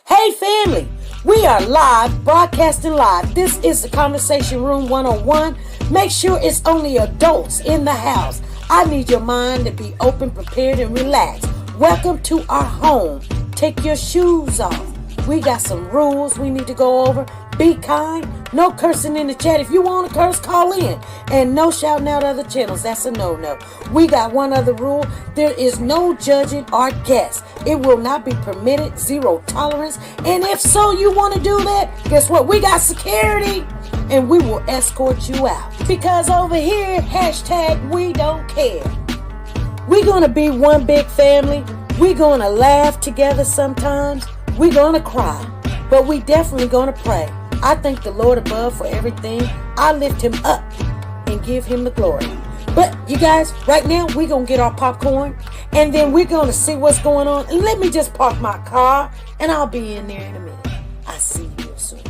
Hey family, we are live, broadcasting live. This is the Conversation Room 101. Make sure it's only adults in the house. I need your mind to be open, prepared, and relaxed. Welcome to our home. Take your shoes off. We got some rules we need to go over. Be kind. No cursing in the chat. If you want to curse, call in. And no shouting out other channels. That's a no-no. We got one other rule. There is no judging our guests. It will not be permitted. Zero tolerance. And if so, you want to do that, guess what? We got security. And we will escort you out. Because over here, hashtag we don't care. We're going to be one big family. We're going to laugh together sometimes. We're going to cry. But we definitely going to pray. I thank the Lord above for everything. I lift him up and give him the glory. But you guys, right now, we're going to get our popcorn. And then we're going to see what's going on. And let me just park my car. And I'll be in there in a minute. I'll see you real soon.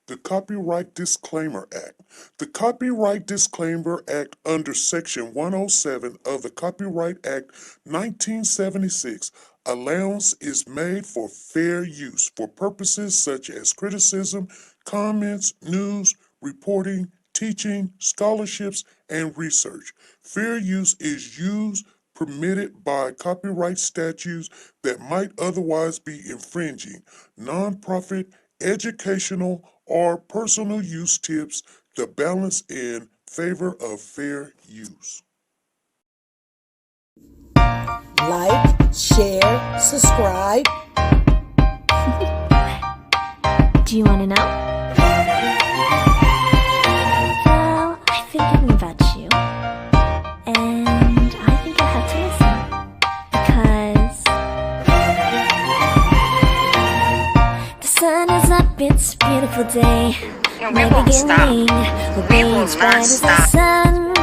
The Copyright Disclaimer Act. The Copyright Disclaimer Act under Section 107 of the Copyright Act 1976, allowance is made for fair use for purposes such as criticism, comments, news, reporting, teaching, scholarships, and research. Fair use is used permitted by copyright statutes that might otherwise be infringing. Nonprofit, educational, or personal use tips the balance in favor of fair use. Like, share, subscribe. Do you want to know? Well, I've been thinking about you, and I think I have to listen, because the sun is up, it's a beautiful day. My beginning will be as bright as the sun.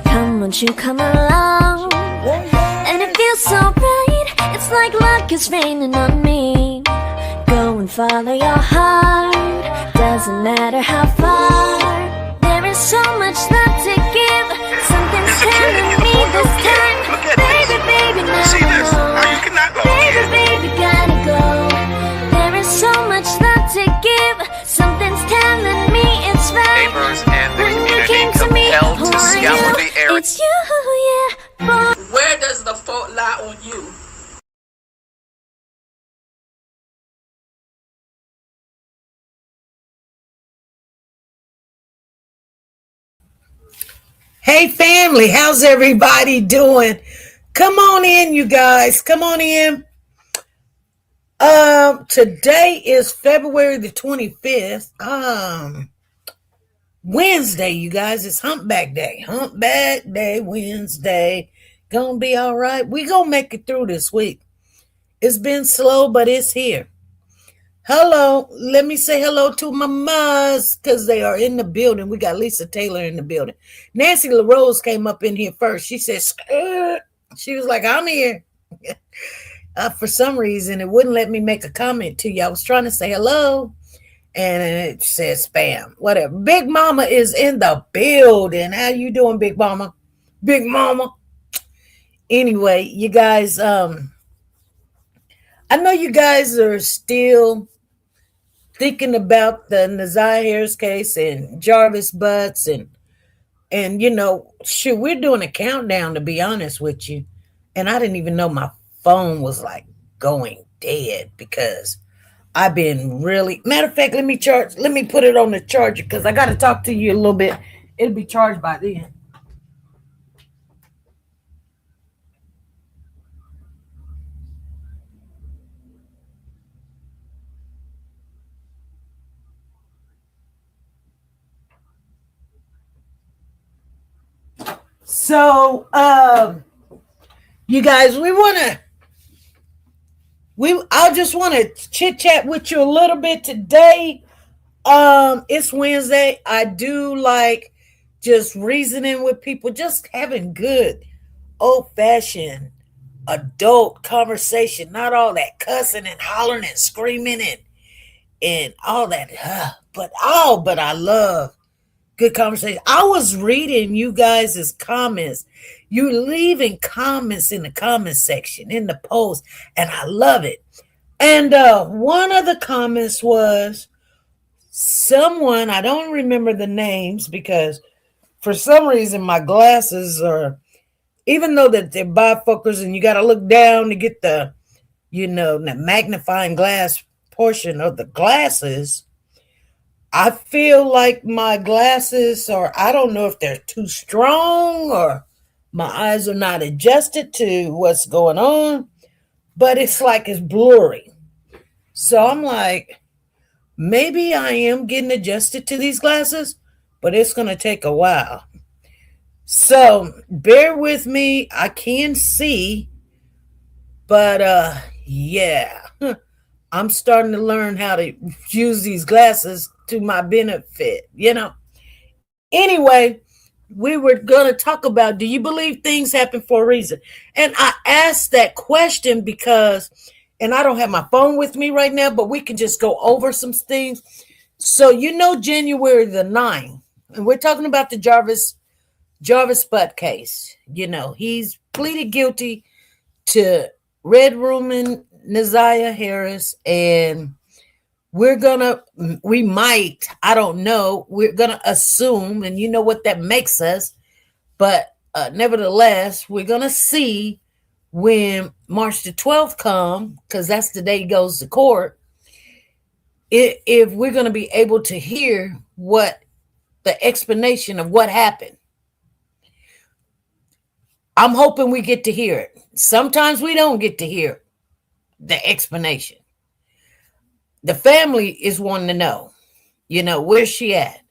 Come, won't you come along? And it feels so bright, it's like luck is raining on me. Go and follow your heart, doesn't matter how far. There is so much love to give, something's telling me this time. Baby, baby, now baby, baby, gotta go. There is so much love to give, something's telling me it's right. Neighbors and the When you community came to me, compelled who to are scour you? the area. It's you, yeah, boy. Where does the fault lie on you? Hey family, how's everybody doing? Come on in, you guys. Come on in. Today is February the 25th. Wednesday, you guys. It's Humpback Day. Humpback Day, Wednesday. Gonna be all right. We gonna make it through this week. It's been slow, but it's here. Hello. Let me say hello to my mamas because they are in the building. We got Lisa Taylor in the building. Nancy LaRose came up in here first. She said, "Skirt." She was like, I'm here. For some reason, it wouldn't let me make a comment to you. I was trying to say hello, and it says spam. Whatever. Big Mama is in the building. How you doing, Big Mama? Big Mama. Anyway, you guys, I know you guys are still thinking about the Naziah Harris case and Jarvis Butts and you know, shoot, we're doing a countdown, to be honest with you. And I didn't even know my phone was like going dead because I've been really, matter of fact, let me put it on the charger because I got to talk to you a little bit. It'll be charged by then. So, you guys, I just want to chit chat with you a little bit today. It's Wednesday. I do like just reasoning with people, just having good old fashioned adult conversation, not all that cussing and hollering and screaming and all that. But I love good conversation. I was reading you guys' comments. You leaving comments in the comment section, in the post, and I love it. And one of the comments was someone, I don't remember the names because for some reason my glasses are, even though that they're bifocals and you got to look down to get the, the magnifying glass portion of the glasses, I feel like my glasses are, I don't know if they're too strong or my eyes are not adjusted to what's going on, but it's like it's blurry. So I'm like, maybe I am getting adjusted to these glasses, but it's going to take a while. So bear with me. I can see, but yeah, I'm starting to learn how to use these glasses to my benefit. Anyway, we were going to talk about, do you believe things happen for a reason? And I asked that question because, and I don't have my phone with me right now, but we can just go over some things. So, January the 9th, and we're talking about the Jarvis Butt case. He's pleaded guilty to red rooming Naziah Harris, and we might, I don't know, we're gonna assume, and you know what that makes us, but nevertheless, we're gonna see when March the 12th come, because that's the day he goes to court, if we're gonna be able to hear what the explanation of what happened. I'm hoping we get to hear it. Sometimes we don't get to hear the explanation. The family is wanting to know, where's she at?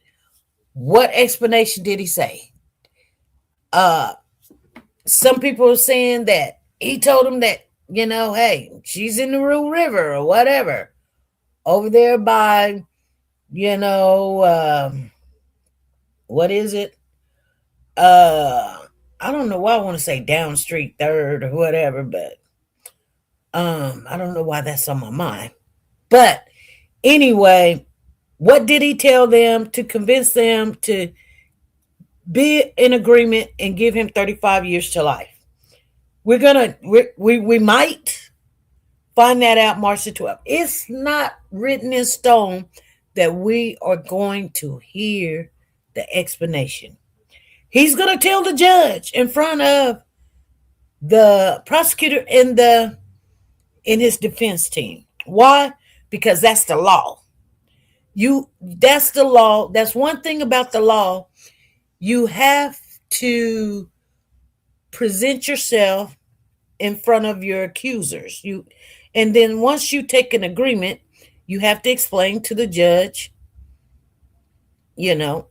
What explanation did he say? Some people are saying that he told them that, hey, she's in the Rue River or whatever, over there by, what is it? I don't know why I want to say down Street 3rd or whatever, but I don't know why that's on my mind. But anyway, what did he tell them to convince them to be in agreement and give him 35 years to life? We might find that out March the 12th. It's not written in stone that we are going to hear the explanation. He's going to tell the judge in front of the prosecutor in his defense team. Why? Because that's the law. That's the law. That's one thing about the law. You have to present yourself in front of your accusers. And then once you take an agreement, you have to explain to the judge, the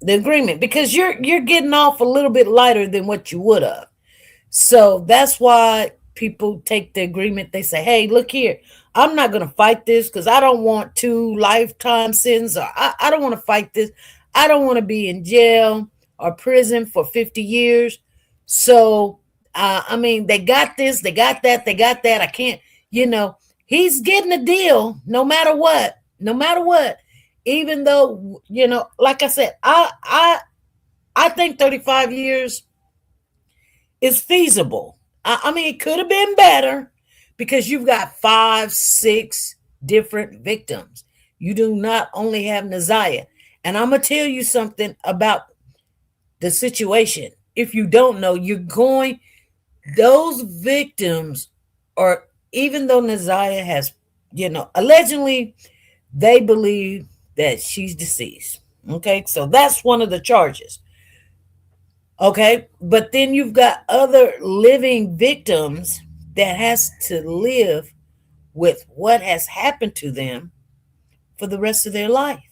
agreement, because you're getting off a little bit lighter than what you would have. So that's why people take the agreement. They say, hey, look here, I'm not going to fight this because I don't want 2 lifetime sentences, or I don't want to fight this. I don't want to be in jail or prison for 50 years. So, they got this, they got that, they got that. I can't, he's getting a deal no matter what, even though, like I said, I think 35 years is feasible. It could have been better because you've got 5, 6 different victims. You do not only have Naziah. And I'm going to tell you something about the situation. If you don't know, those victims are, even though Naziah has, allegedly, they believe that she's deceased. Okay, so that's one of the charges. Okay, but then you've got other living victims that has to live with what has happened to them for the rest of their life.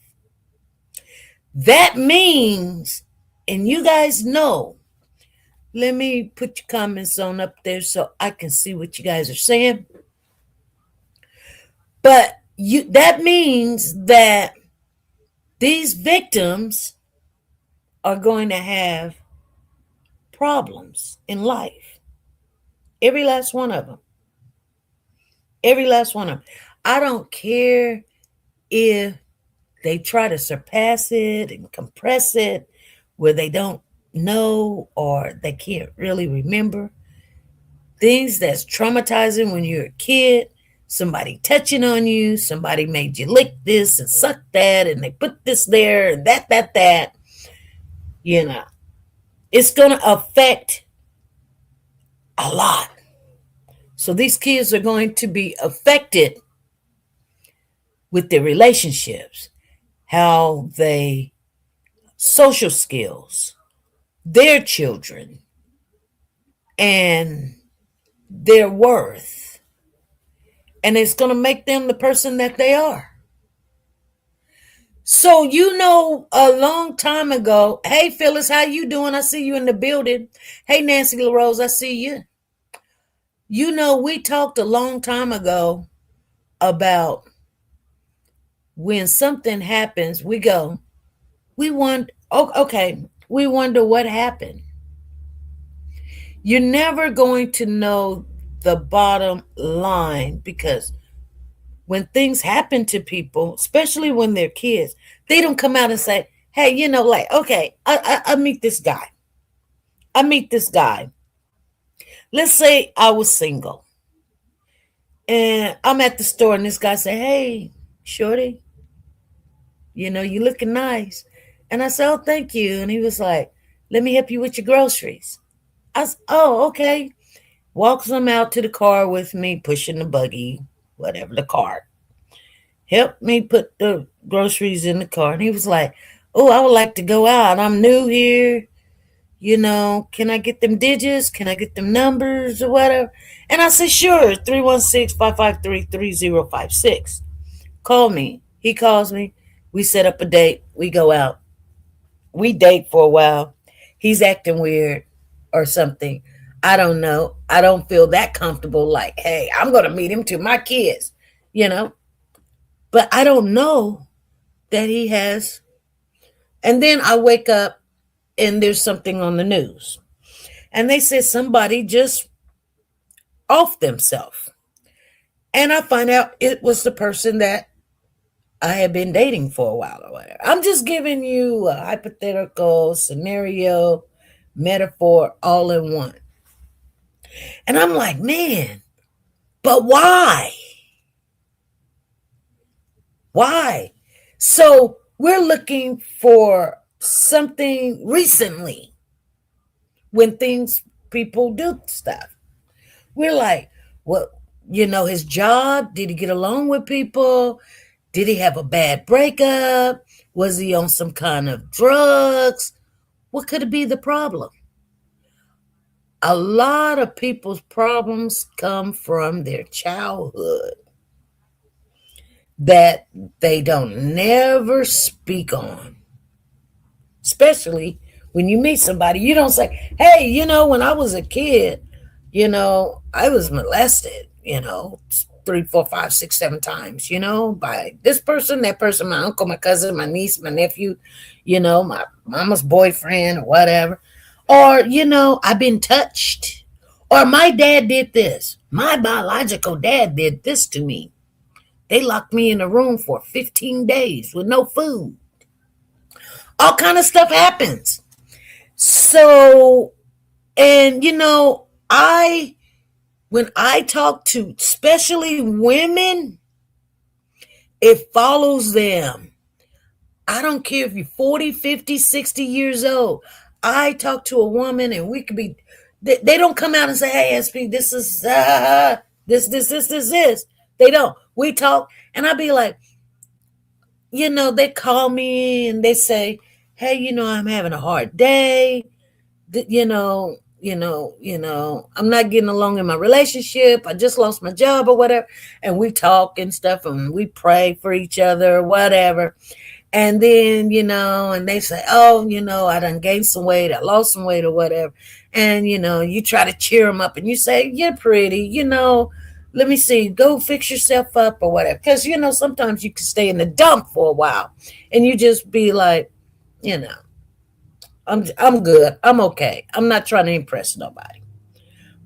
That means, and you guys know, let me put your comments on up there so I can see what you guys are saying. But that means that these victims are going to have problems in life. Every last one of them. Every last one of them. I don't care if they try to surpass it and compress it where they don't know or they can't really remember. Things that's traumatizing when you're a kid, somebody touching on you, somebody made you lick this and suck that, and they put this there and that, you know, it's going to affect a lot. So these kids are going to be affected with their relationships, how they social skills, their children, and their worth. And it's going to make them the person that they are. So a long time ago, hey Phyllis, how you doing? I see you in the building. Hey Nancy LaRose, I see you. We talked a long time ago about when something happens, we go, we wonder, okay, we wonder what happened. You're never going to know the bottom line because when things happen to people, especially when they're kids, they don't come out and say, hey, okay, I meet this guy. I meet this guy. Let's say I was single and I'm at the store and this guy say, hey, shorty, you looking nice. And I said, oh, thank you. And he was like, let me help you with your groceries. I said, oh, okay. Walks him out to the car with me, pushing the buggy, whatever, the cart. Helped me put the groceries in the car. And he was like, oh, I would like to go out. I'm new here. Can I get them digits? Can I get them numbers or whatever? And I said, sure, 316-553-3056. Call me. He calls me. We set up a date. We go out. We date for a while. He's acting weird or something. I don't know. I don't feel that comfortable like, hey, I'm going to meet him to my kids, But I don't know that he has. And then I wake up and there's something on the news. And they said somebody just off themselves. And I find out it was the person that I had been dating for a while or whatever. I'm just giving you a hypothetical scenario, metaphor, all in one. And I'm like, man, but why? Why? So we're looking for something recently when people do stuff. We're like, well, his job, did he get along with people? Did he have a bad breakup? Was he on some kind of drugs? What could be the problem? A lot of people's problems come from their childhood that they don't never speak on. Especially when you meet somebody, you don't say, hey, when I was a kid, I was molested, 3, 4, 5, 6, 7 times, by this person, that person, my uncle, my cousin, my niece, my nephew, my mama's boyfriend or whatever. Or, I've been touched. Or my dad did this. My biological dad did this to me. They locked me in a room for 15 days with no food. All kind of stuff happens. So, and when I talk to especially women, it follows them. I don't care if you're 40, 50, 60 years old. I talk to a woman and we could be, they don't come out and say, hey, SP, this is, this. They don't. We talk and I'll be like, they call me and they say, hey, I'm having a hard day. I'm not getting along in my relationship. I just lost my job or whatever. And we talk and stuff and we pray for each other or whatever. And then, and they say, oh, I done gained some weight. I lost some weight or whatever. And, you try to cheer them up and you say, you're pretty, let me see, go fix yourself up or whatever. Because, sometimes you can stay in the dump for a while and you just be like, I'm good. I'm okay. I'm not trying to impress nobody.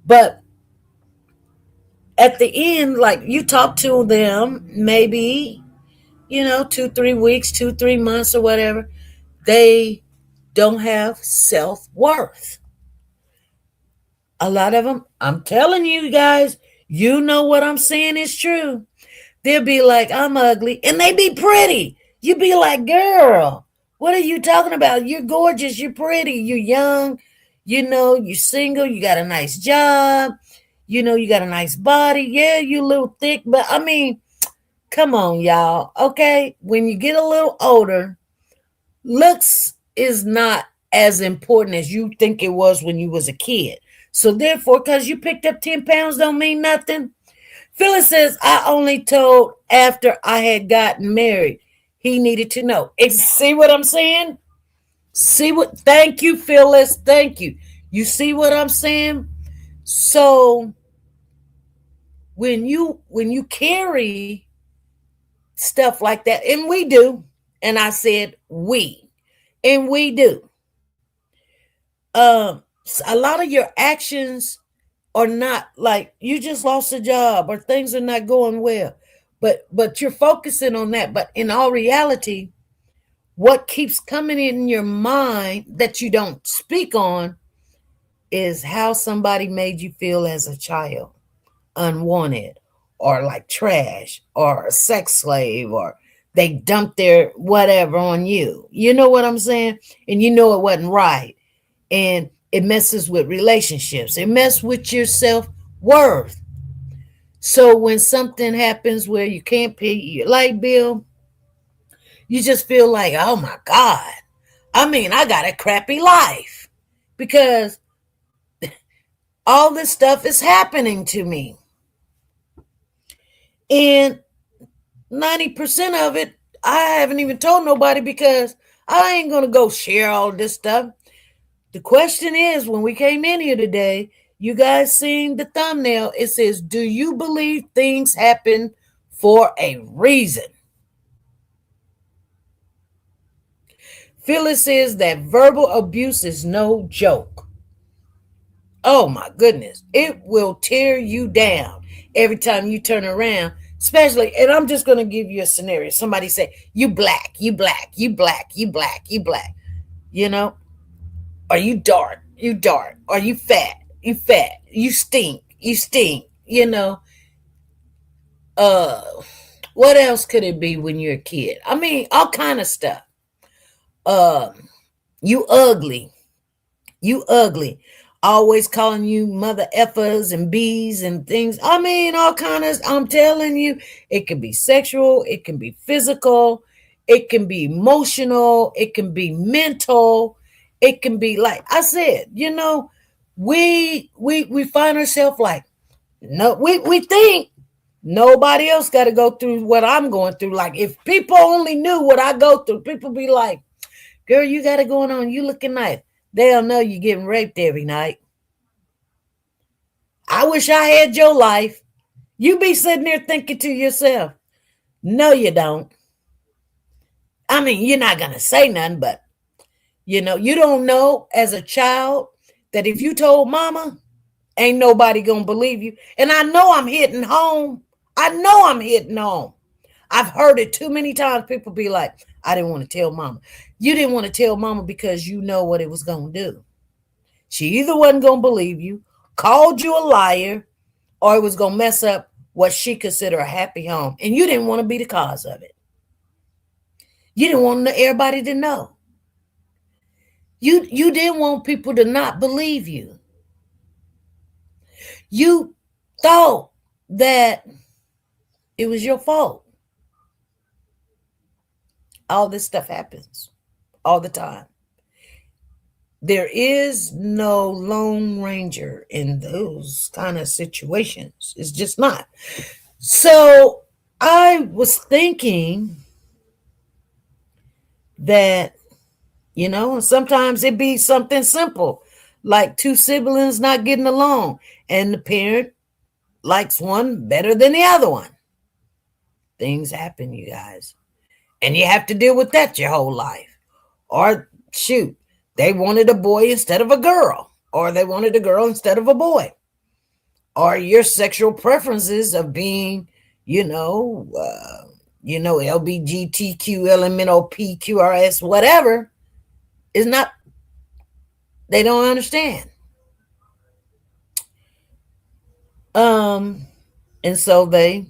But at the end, like you talk to them, maybe, 2, 3 weeks, 2, 3 months, or whatever, they don't have self-worth. A lot of them, I'm telling you guys, you know what I'm saying is true. They'll be like, I'm ugly, and they be pretty. You be like, girl, what are you talking about? You're gorgeous, you're pretty, you're young, you're single, you got a nice job, you got a nice body. Yeah, you a little thick, but I mean, come on, y'all. Okay, when you get a little older, looks is not as important as you think it was when you was a kid. So therefore, because you picked up 10 pounds don't mean nothing. Phyllis says, I only told after I had gotten married. He needed to know. See what I'm saying? Thank you, Phyllis. Thank you. You see what I'm saying? So when you carry stuff like that, and we do, and I said we do. A lot of your actions are not like you just lost a job or things are not going well, but you're focusing on that. But in all reality, what keeps coming in your mind that you don't speak on is how somebody made you feel as a child, unwanted, or like trash, or a sex slave, or they dumped their whatever on you. You know what I'm saying? And you know it wasn't right. And it messes with relationships. It messes with your self-worth. So when something happens where you can't pay your light bill, you just feel like, oh my God. I mean, I got a crappy life because all this stuff is happening to me. And 90% of it, I haven't even told nobody because I ain't going to go share all this stuff. The question is, when we came in here today, you guys seen the thumbnail. It says, do you believe things happen for a reason? Phyllis says that verbal abuse is no joke. Oh my goodness. It will tear you down every time you turn around. Especially, and I'm just going to give you a scenario. Somebody say, you black, you black, you black, you black, you black. Are you dark? You dark. Are you fat? You fat. You stink. You stink. What else could it be when you're a kid? I mean, all kind of stuff. You ugly. You ugly. Always calling you mother effers and bees and things. I mean, all kind of, I'm telling you, it can be sexual, it can be physical, it can be emotional, it can be mental, it can be like I said, we find ourselves like, no, we think nobody else got to go through what I'm going through. Like if people only knew what I go through, people be like, girl, you got it going on, you looking nice. They'll know you're getting raped every night. I wish I had your life. You be sitting there thinking to yourself, no, you don't. I mean, you're not going to say nothing, but, you don't know as a child that if you told mama, ain't nobody going to believe you. And I know I'm hitting home. I've heard it too many times. People be like, I didn't want to tell mama. You didn't want to tell mama because you know what it was going to do. She either wasn't going to believe you, called you a liar, or it was going to mess up what she considered a happy home. And you didn't want to be the cause of it. You didn't want everybody to know. You didn't want people to not believe you. You thought that it was your fault. All this stuff happens all the time. There is no Lone Ranger in those kind of situations. It's just not. So I was thinking that, sometimes it be something simple, like two siblings not getting along, and the parent likes one better than the other one. Things happen, you guys. And you have to deal with that your whole life. Or shoot, they wanted a boy instead of a girl, or they wanted a girl instead of a boy. or your sexual preferences of being, you know, LBGTQ, LMNOP, whatever, is not, they don't understand. Um, and so they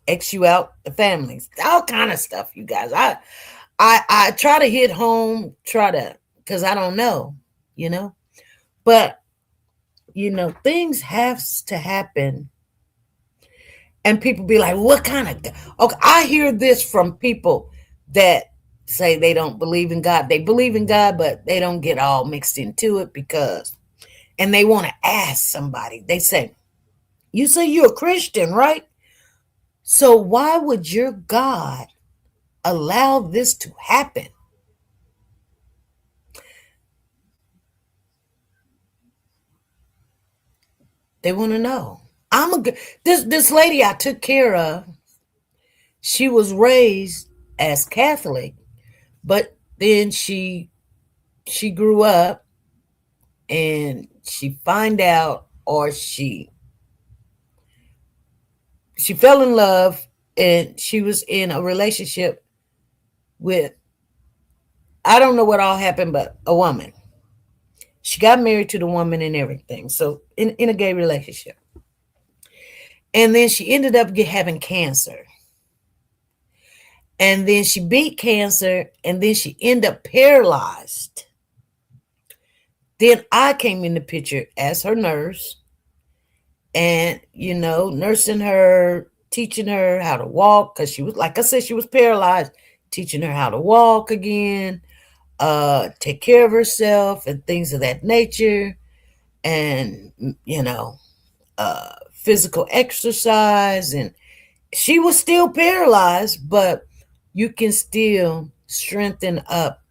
X you out the families, all kind of stuff, you guys. I try to hit home, because I don't know, you know, but things have to happen, and people be like, "What kind of?" Okay, I hear this from people that say they don't believe in God. They believe in God, but they don't get all mixed into it because, and they want to ask somebody. They say, "You say you're a Christian, right? So why would your God allow this to happen?" They want to know. I'm a good this lady I took care of. She was raised as Catholic, but then she grew up and she find out, or she fell in love, and she was in a relationship with, I don't know what all happened, but a woman. She got married to the woman and everything. So in a gay relationship. And then she ended up having cancer. And then she beat cancer, and then she ended up paralyzed. Then I came in the picture as her nurse, and nursing her, teaching her how to walk, because she was, like I said, she was paralyzed, teaching her how to walk again, take care of herself and things of that nature, and physical exercise. And she was still paralyzed, but you can still strengthen up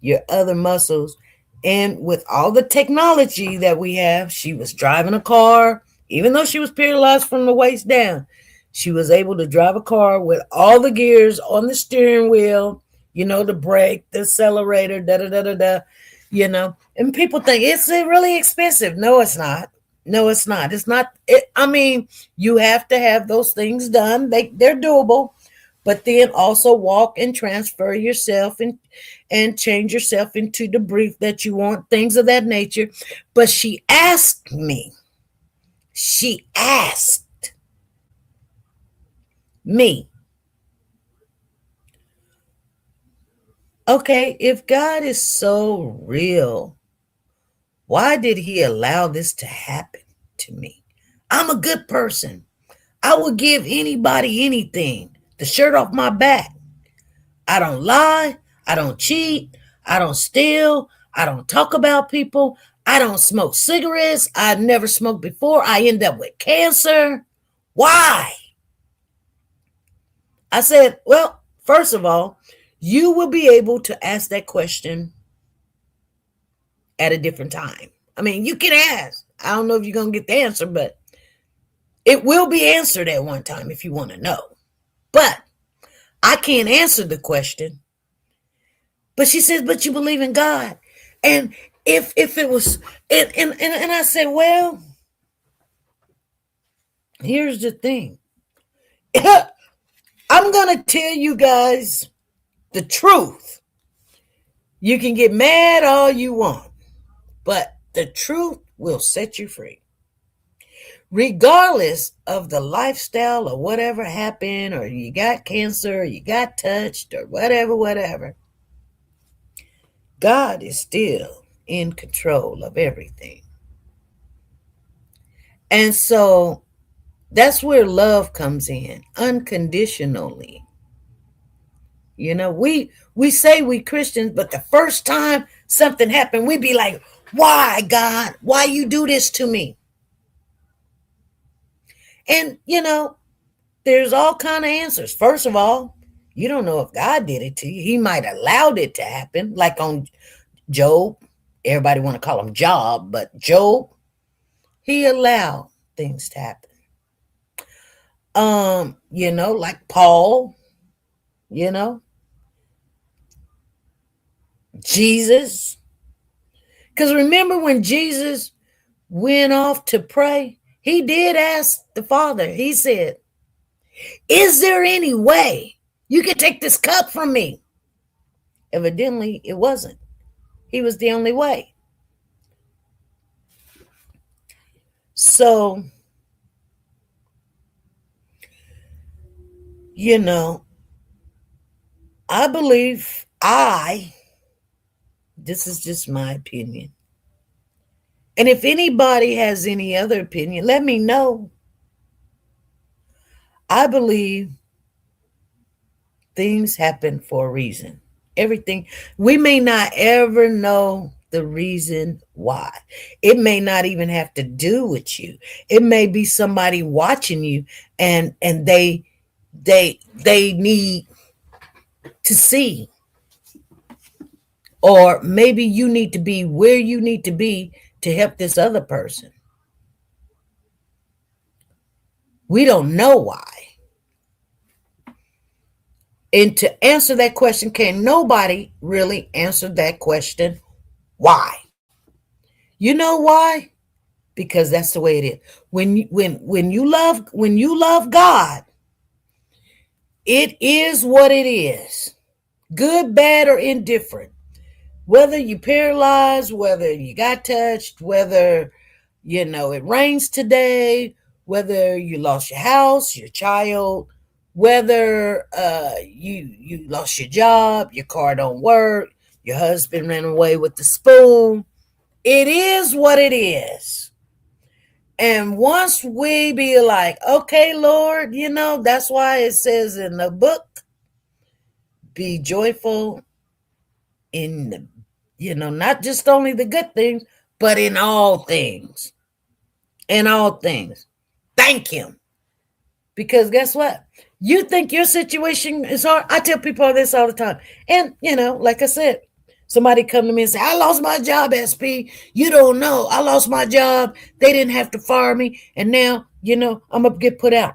your other muscles. And with all the technology that we have, she was driving a car, even though she was paralyzed from the waist down. She was able to drive a car with all the gears on the steering wheel, the brake, the accelerator, da da da da da, And people think it's really expensive. No, it's not. No, it's not. It's not. I mean, you have to have those things done. They're doable, but then also walk and transfer yourself and change yourself into the brief that you want, things of that nature. But she asked me, okay, if God is so real, why did he allow this to happen to me? I'm a good person. I would give anybody anything, the shirt off my back. I don't lie. I don't cheat. I don't steal. I don't talk about people. I don't smoke cigarettes. I've never smoked before. I end up with cancer. Why? I said, well, first of all, you will be able to ask that question at a different time. I mean, you can ask. I don't know if you're going to get the answer, but it will be answered at one time if you want to know. But I can't answer the question. But she says, but you believe in God. And if it was, and I said, well, here's the thing. I'm going to tell you guys the truth. You can get mad all you want, but the truth will set you free. Regardless of the lifestyle or whatever happened, or you got cancer, or you got touched, or whatever, God is still in control of everything. And so that's where love comes in, unconditionally. We say we Christians, but the first time something happened, we be like, why, God? Why you do this to me? And there's all kind of answers. First of all, you don't know if God did it to you. He might have allowed it to happen, like on Job. Everybody want to call him Job, but Job, he allowed things to happen. Like Paul, Jesus. Because remember when Jesus went off to pray, He did ask the Father. He said, is there any way you can take this cup from me? Evidently, it wasn't. He was the only way. So, you know, I believe this is just my opinion. And if anybody has any other opinion, let me know. I believe things happen for a reason. Everything, we may not ever know the reason why. It may not even have to do with you. It may be somebody watching you, and they need to see, or maybe you need to be where you need to be to help this other person. We don't know why. And to answer that question, can nobody really answer that question? Why? You know why? Because that's the way it is. When you love God, it is what it is. Good, bad, or indifferent. Whether you paralyzed, whether you got touched, whether it rains today, whether you lost your house, your child, whether you lost your job, your car don't work, your husband ran away with the spoon. It is what it is. And once we be like, okay, Lord, that's why it says in the book, be joyful in not just only the good things, but in all things. In all things. Thank him. Because guess what? You think your situation is hard. I tell people this all the time. And, like I said, somebody come to me and say, I lost my job, SP. You don't know. I lost my job. They didn't have to fire me. And now, I'm going to get put out.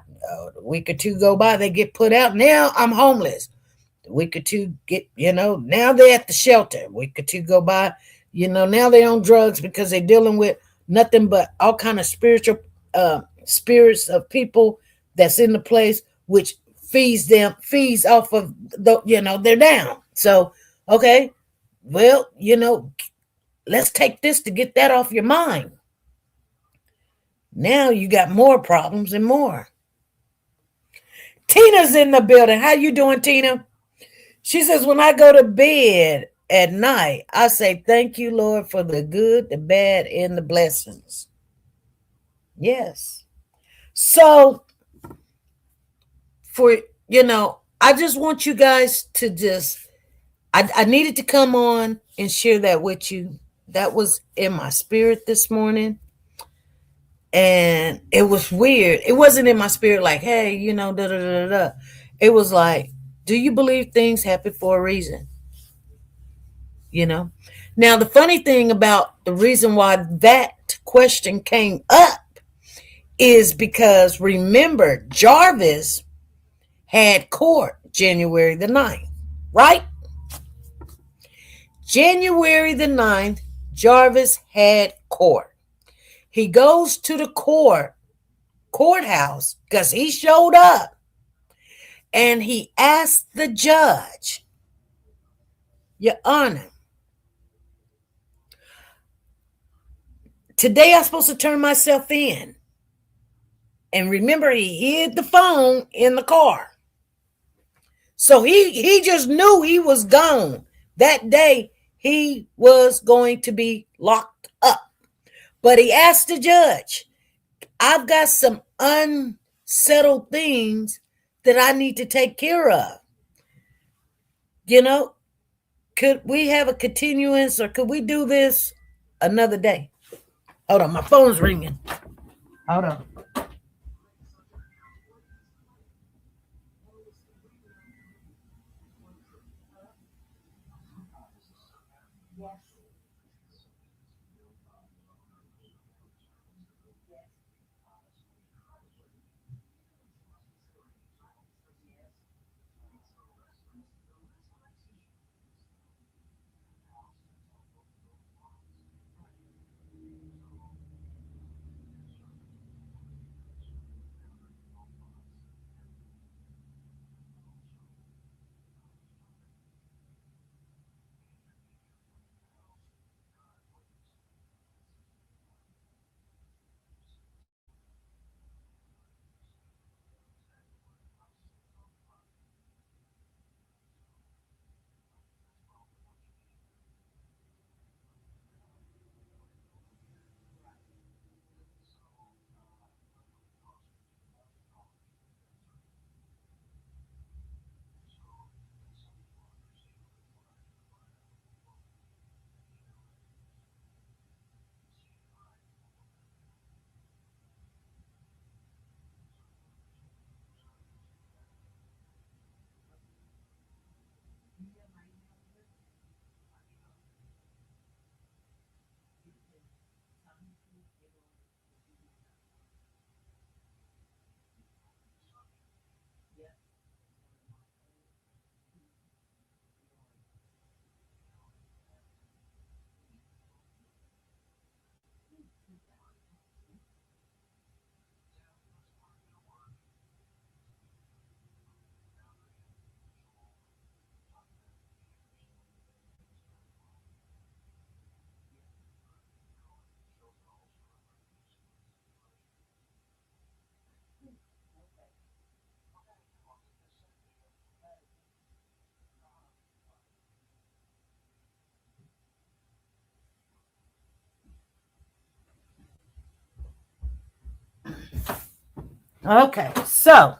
A week or two go by, they get put out. Now I'm homeless. A week or two now they're at the shelter. A week or two go by, now they're on drugs because they're dealing with nothing but all kind of spirits of people that's in the place, which feeds off of they're down. So, okay, well, let's take this to get that off your mind. Now you got more problems and more. Tina's in the building. How you doing, Tina? She says, when I go to bed at night, I say, thank you, Lord, for the good, the bad, and the blessings. Yes. So, I just want you guys to I needed to come on and share that with you. That was in my spirit this morning. And it was weird. It wasn't in my spirit like, hey, da da da da. It was like, do you believe things happen for a reason? Now the funny thing about the reason why that question came up is because remember, Jarvis had court January the 9th, right? January the 9th, Jarvis had court. He goes to the courthouse because he showed up, and he asked the judge, Your Honor, today I'm supposed to turn myself in. And remember, he hid the phone in the car. So he just knew he was gone. That day, he was going to be locked up. But he asked the judge, I've got some unsettled things that I need to take care of. Could we have a continuance, or could we do this another day? Hold on, my phone's ringing. Hold on. Okay, so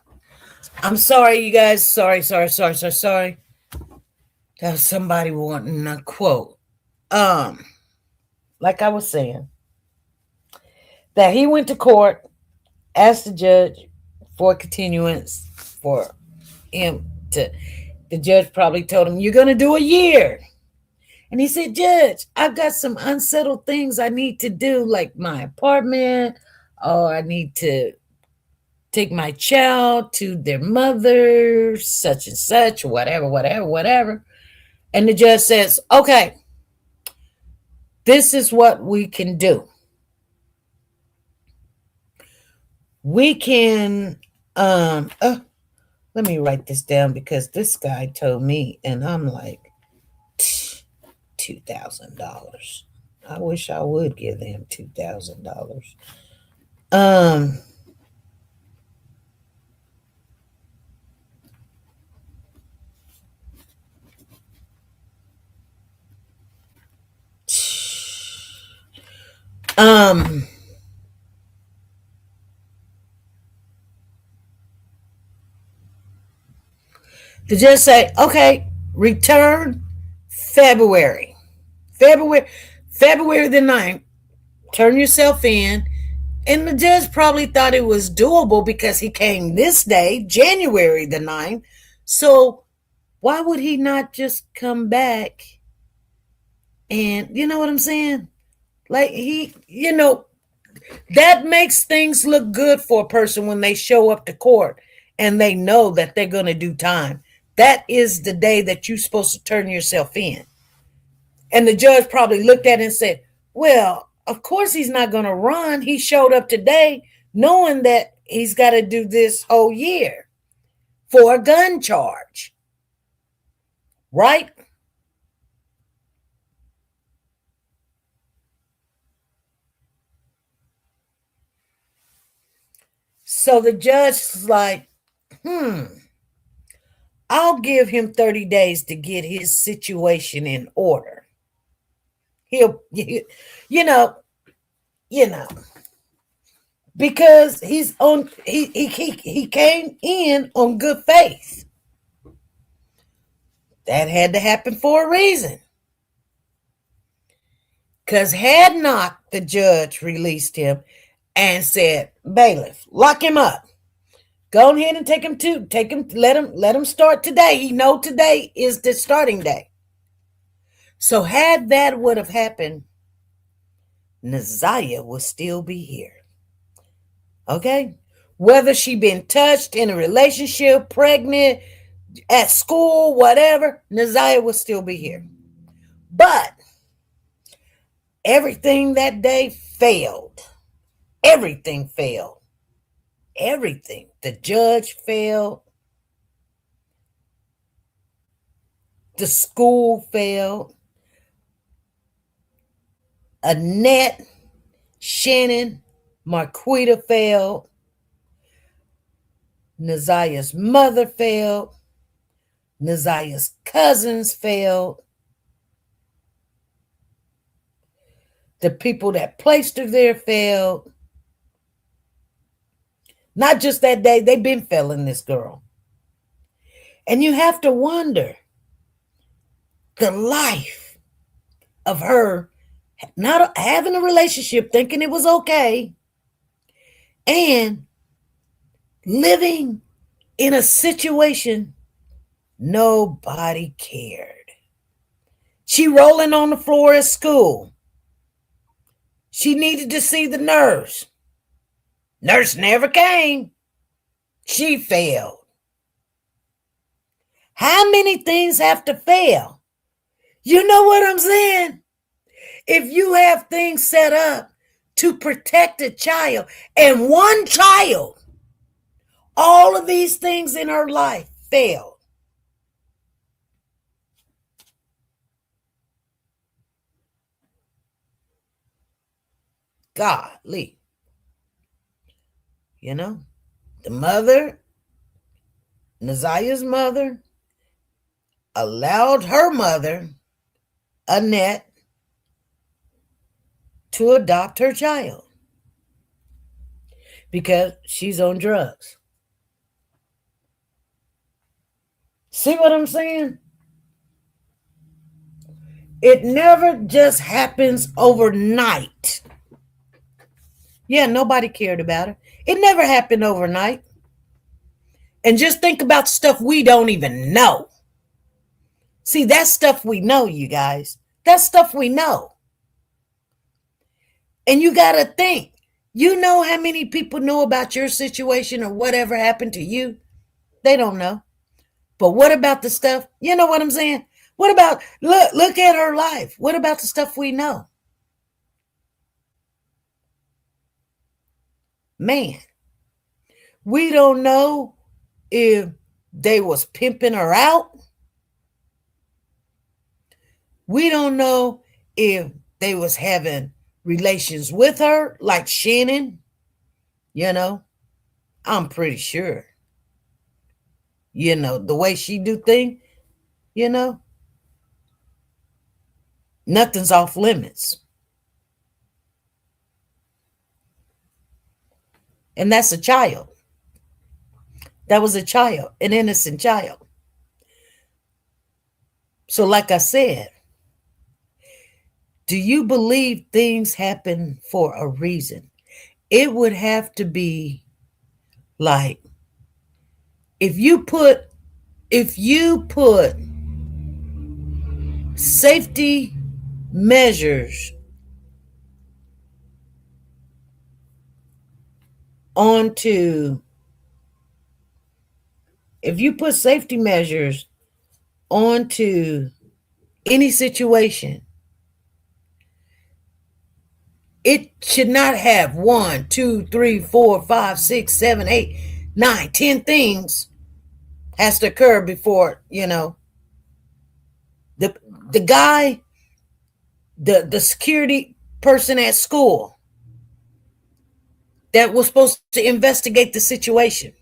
I'm sorry, you guys. Sorry. That was somebody wanting a quote. Um, like I was saying, that he went to court, asked the judge for continuance for him to. The judge probably told him, "You're going to do a year." And he said, "Judge, I've got some unsettled things I need to do, like my apartment, or I need to take my child to their mother, such and such, whatever. And the judge says, "Okay, this is what we can do. We can, let me write this down because this guy told me, and I'm like, $2,000. I wish I would give them $2,000. Um, um, to just say, okay, return February. February, February the 9th, turn yourself in. And the judge probably thought it was doable because he came this day, January the 9th. So why would he not just come back? And you know what I'm saying? Like that makes things look good for a person when they show up to court and they know that they're going to do time. That is the day that you're supposed to turn yourself in. And the judge probably looked at it and said, well, of course he's not going to run. He showed up today knowing that he's got to do this whole year for a gun charge. Right? So the judge is like, I'll give him 30 days to get his situation in order. He'll, you know, you know, because he came in on good faith. That had to happen for a reason. Because had not the judge released him and said, bailiff, lock him up. Go ahead and let him start today. He know today is the starting day. So had that would have happened, Naziah would still be here. Okay? Whether she been touched in a relationship, pregnant, at school, whatever, Naziah would still be here. But everything that day failed. Everything failed. Everything. The judge failed. The school failed. Annette, Shannon, Marquita failed. Naziah's mother failed. Naziah's cousins failed. The people that placed her there failed. Not just that day, they've been failing this girl. And you have to wonder the life of her not having a relationship, thinking it was okay, and living in a situation nobody cared. She rolling on the floor at school. She needed to see the nurse. Nurse never came. She failed. How many things have to fail? You know what I'm saying? If you have things set up to protect a child, and one child, all of these things in her life failed. Golly. You know, the mother, Naziah's mother, allowed her mother, Annette, to adopt her child. because she's on drugs. See what I'm saying? It never just happens overnight. Yeah, nobody cared about her. It never happened overnight. And just think about stuff we don't even know. See, that's stuff we know, you guys. That's stuff we know. And you got to think, you know how many people know about your situation or whatever happened to you? They don't know. But what about the stuff? You know what I'm saying? What about, look at her life. What about the stuff we know? Man, we don't know if they was pimping her out. We don't know if they was having relations with her, like Shannon. You know, I'm pretty sure. You know, the way she do things, you know, nothing's off limits. And that's a child. That was a child, an innocent child. So like I said, do you believe things happen for a reason? It would have to be like if you put safety measures onto any situation, it should not have 1, 2, 3, 4, 5, 6, 7, 8, 9, 10 things has to occur before, you know, the guy, the security person at school that was supposed to investigate the situation.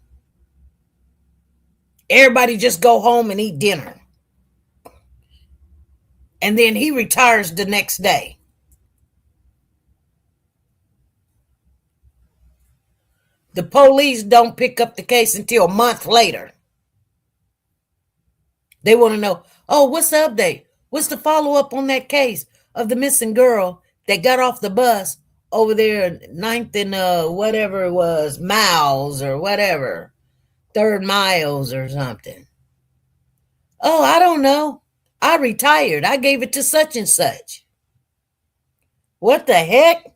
Everybody just go home and eat dinner. And then he retires the next day. The police don't pick up the case until a month later. They want to know, oh, what's the update? What's the follow-up on that case of the missing girl that got off the bus over there, 9th and whatever it was, miles or whatever, 3rd miles or something. Oh, I don't know. I retired. I gave it to such and such. What the heck?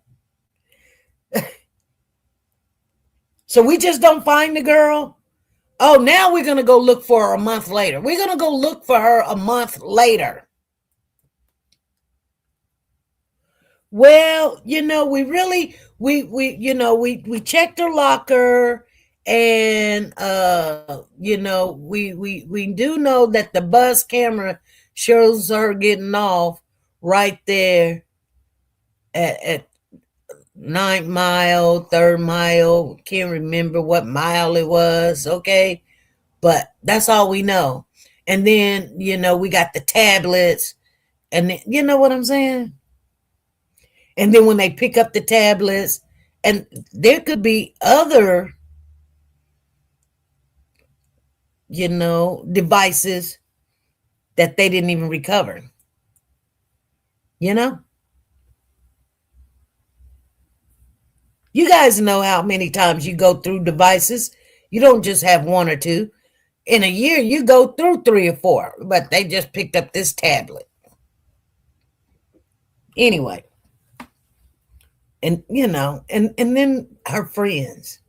So we just don't find the girl? Oh, now we're going to go look for her a month later. We're going to go look for her a month later. Well, you know, we checked her locker, and you know, we do know that the bus camera shows her getting off right there at 9th mile, 3rd mile. Can't remember what mile it was, okay? But that's all we know. And then, you know, we got the tablets, and then, you know what I'm saying? And then when they pick up the tablets, and there could be other, you know, devices that they didn't even recover. You know? You guys know how many times you go through devices. You don't just have 1 or 2. In a year, you go through 3 or 4, but they just picked up this tablet. Anyway. And, you know, and then her friends.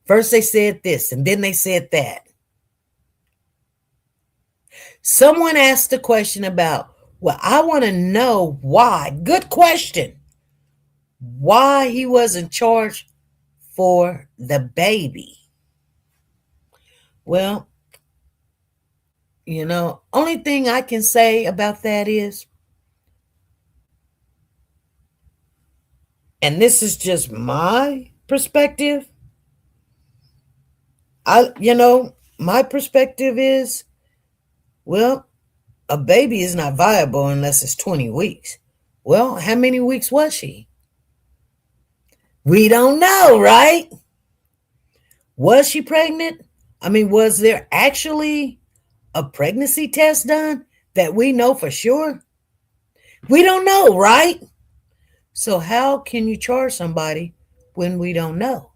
First they said this, and then they said that. Someone asked a question about, well, I want to know why. Good question. Why he wasn't charged for the baby. Well, you know, only thing I can say about that is, and this is just my perspective, my perspective is, well, a baby is not viable unless it's 20 weeks. Well, how many weeks was she? We don't know, right? Was she pregnant? I mean, was there actually a pregnancy test done that we know for sure? We don't know, right? So, how can you charge somebody when we don't know?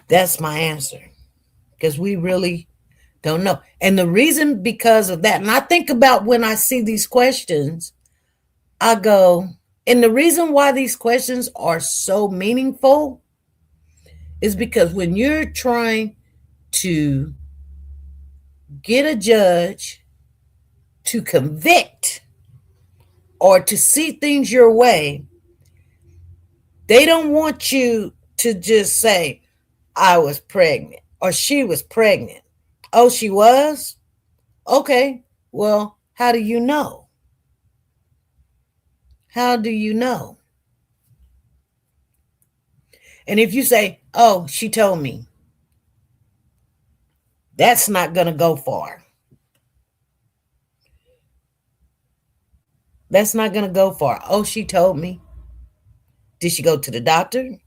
That's my answer. Because we really don't know. And the reason because of that, and I think about when I see these questions, I go, and the reason why these questions are so meaningful is because when you're trying to get a judge to convict or to see things your way, they don't want you to just say, I was pregnant or she was pregnant. Oh, she was? Okay. Well, how do you know? How do you know? And if you say, oh, she told me, that's not going to go far. That's not going to go far. Oh, she told me. Did she go to the doctor?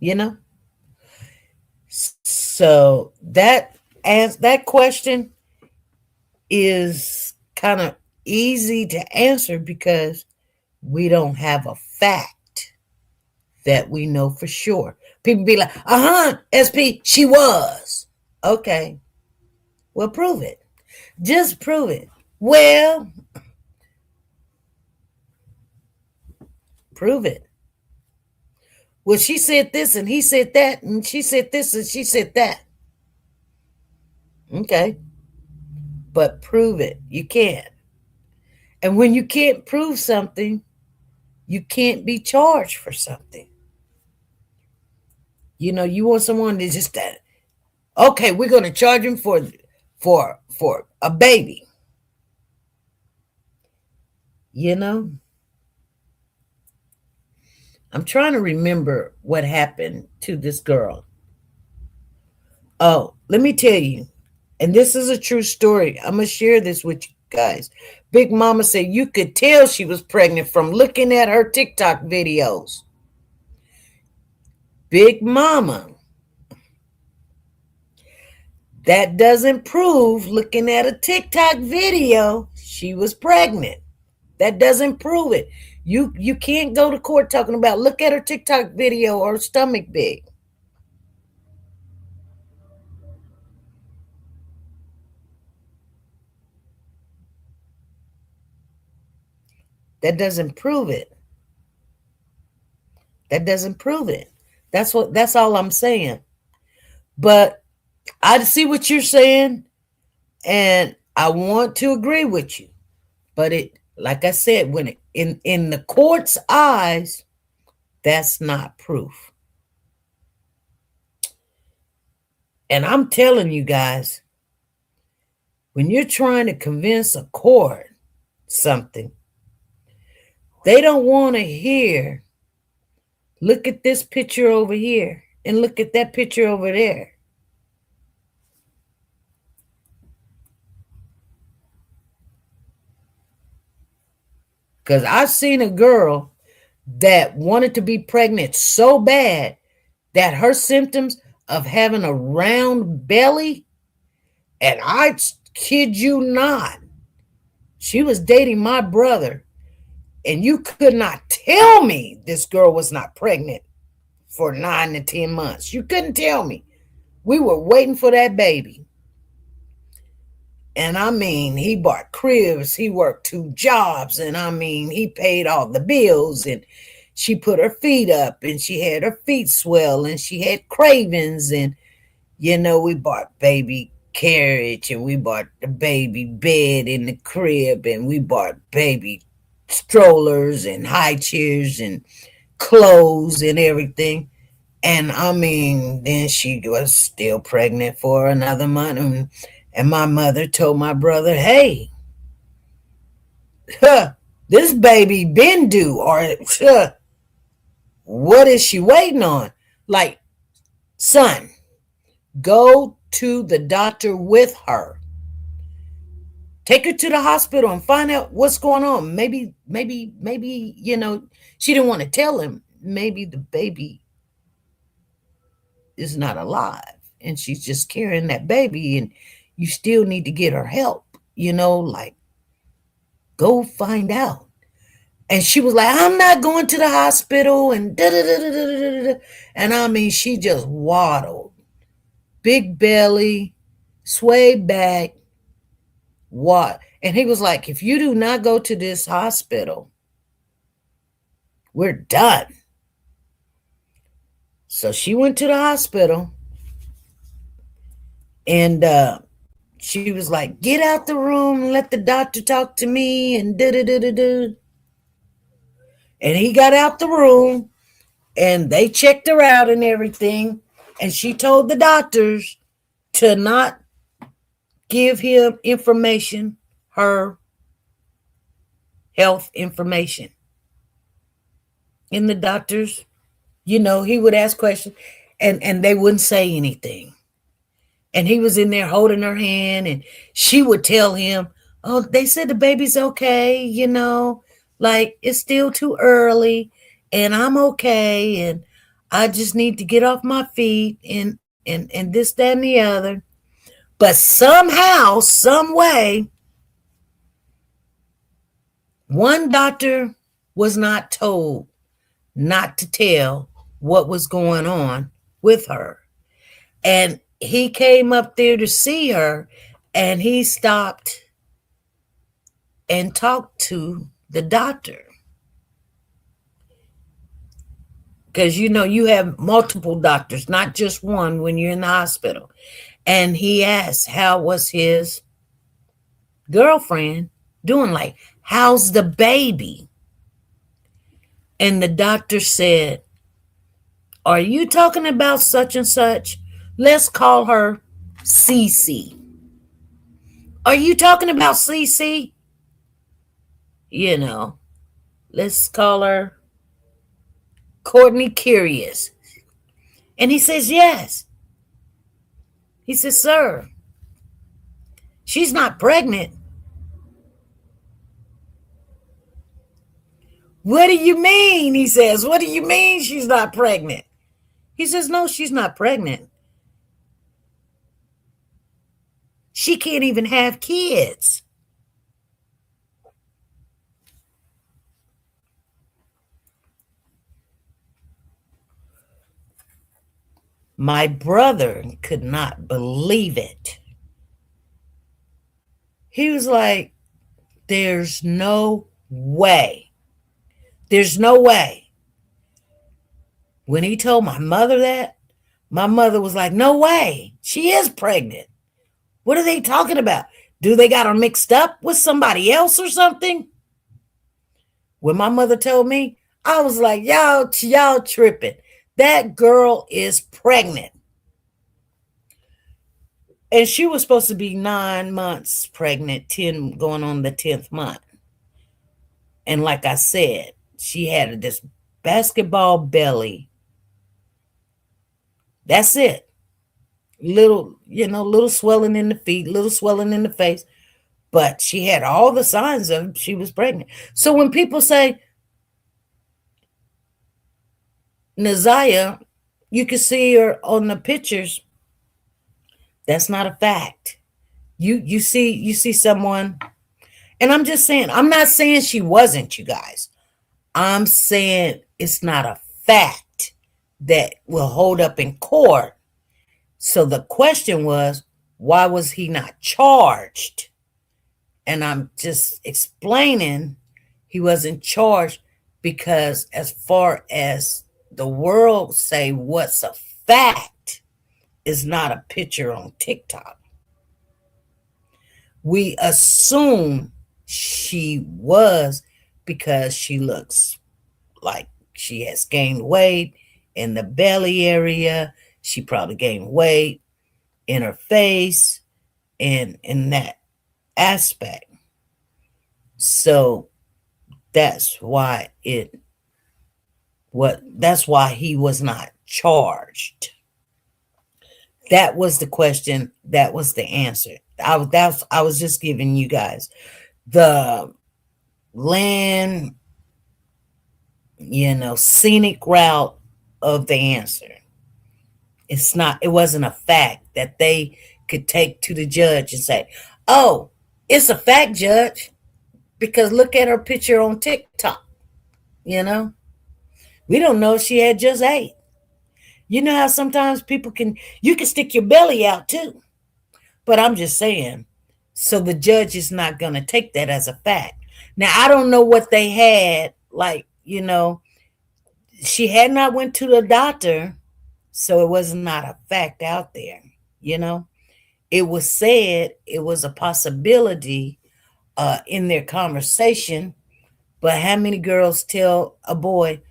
You know? So that question is kind of easy to answer because we don't have a fact that we know for sure. People be like, SP, she was. Okay. Well, prove it. Just prove it. Well, prove it. Well, she said this and he said that, and she said this and she said that. Okay. But prove it. You can't. And when you can't prove something, you can't be charged for something. You know, you want someone to just that. Okay, we're going to charge him for a baby. You know, I'm trying to remember what happened to this girl. Oh, let me tell you, and this is a true story. I'm going to share this with you guys. Big Mama said you could tell she was pregnant from looking at her TikTok videos. Big Mama. That doesn't prove looking at a TikTok video she was pregnant. That doesn't prove it. You can't go to court talking about look at her TikTok video or stomach big. That doesn't prove it. That doesn't prove it. That's all I'm saying. But I see what you're saying and I want to agree with you. But it, like I said, when it, in the court's eyes, that's not proof. And I'm telling you guys, when you're trying to convince a court something, they don't want to hear, look at this picture over here and look at that picture over there. Because I've seen a girl that wanted to be pregnant so bad that her symptoms of having a round belly, and I kid you not, she was dating my brother, and you could not tell me this girl was not pregnant for 9 to 10 months. You couldn't tell me. We were waiting for that baby. And I mean, he bought cribs, he worked 2 jobs, and I mean, he paid all the bills, and she put her feet up, and she had her feet swell, and she had cravings, and, you know, we bought baby carriage, and we bought the baby bed in the crib, and we bought baby strollers and high chairs and clothes and everything. And I mean, then she was still pregnant for another month. And my mother told my brother, hey, this baby been due, or what is she waiting on? Like, son, go to the doctor with her Take her to the hospital and find out what's going on. Maybe, she didn't want to tell him. Maybe the baby is not alive and she's just carrying that baby, and you still need to get her help, like go find out. And she was like, I'm not going to the hospital, and da da da da da da. And I mean, she just waddled, big belly, swayed back, what? And he was like, if you do not go to this hospital, we're done. So she went to the hospital, and she was like, get out the room and let the doctor talk to me, and da da da da da. And he got out the room, and they checked her out and everything. And she told the doctors to not give him information, her health information. And the doctors, he would ask questions, and they wouldn't say anything. And he was in there holding her hand, and she would tell him, oh, they said the baby's okay, like it's still too early, and I'm okay, and I just need to get off my feet, and this, that, and the other. But somehow, some way, one doctor was not told not to tell what was going on with her. And he came up there to see her, and he stopped and talked to the doctor. Because, you have multiple doctors, not just one when you're in the hospital. And he asked, how was his girlfriend doing? Like, how's the baby? And the doctor said, are you talking about such and such? Let's call her Cece. Are you talking about Cece? Let's call her Courtney Curious. And he says, yes. He says, sir, she's not pregnant. What do you mean? He says, what do you mean she's not pregnant? He says, no, she's not pregnant. She can't even have kids. My brother could not believe it. He was like, there's no way. There's no way. When he told my mother that, my mother was like, no way. She is pregnant. What are they talking about? Do they got her mixed up with somebody else or something? When my mother told me, I was like, y'all tripping. That girl is pregnant. And she was supposed to be 9 months pregnant, 10 going on the 10th month. And like I said, she had this basketball belly. That's it. Little swelling in the feet, little swelling in the face. But she had all the signs of she was pregnant. So when people say, Naziah, you can see her on the pictures, that's not a fact. You see someone, and I'm just saying, I'm not saying she wasn't, you guys. I'm saying it's not a fact that will hold up in court. So the question was, why was he not charged? And I'm just explaining he wasn't charged because as far as the world say what's a fact is not a picture on TikTok. We assume she was because she looks like she has gained weight in the belly area. She probably gained weight in her face and in that aspect. So that's why that's why he was not charged. That was the question. That was the answer. I was just giving you guys the land, scenic route of the answer. It wasn't a fact that they could take to the judge and say, "Oh, it's a fact, judge, because look at her picture on TikTok." You know, we don't know if she had just ate. You know how sometimes you can stick your belly out too. But I'm just saying, so the judge is not going to take that as a fact. Now, I don't know what they had, like, she had not went to the doctor, so it was not a fact out there, you know. It was said it was a possibility in their conversation, but how many girls tell a boy,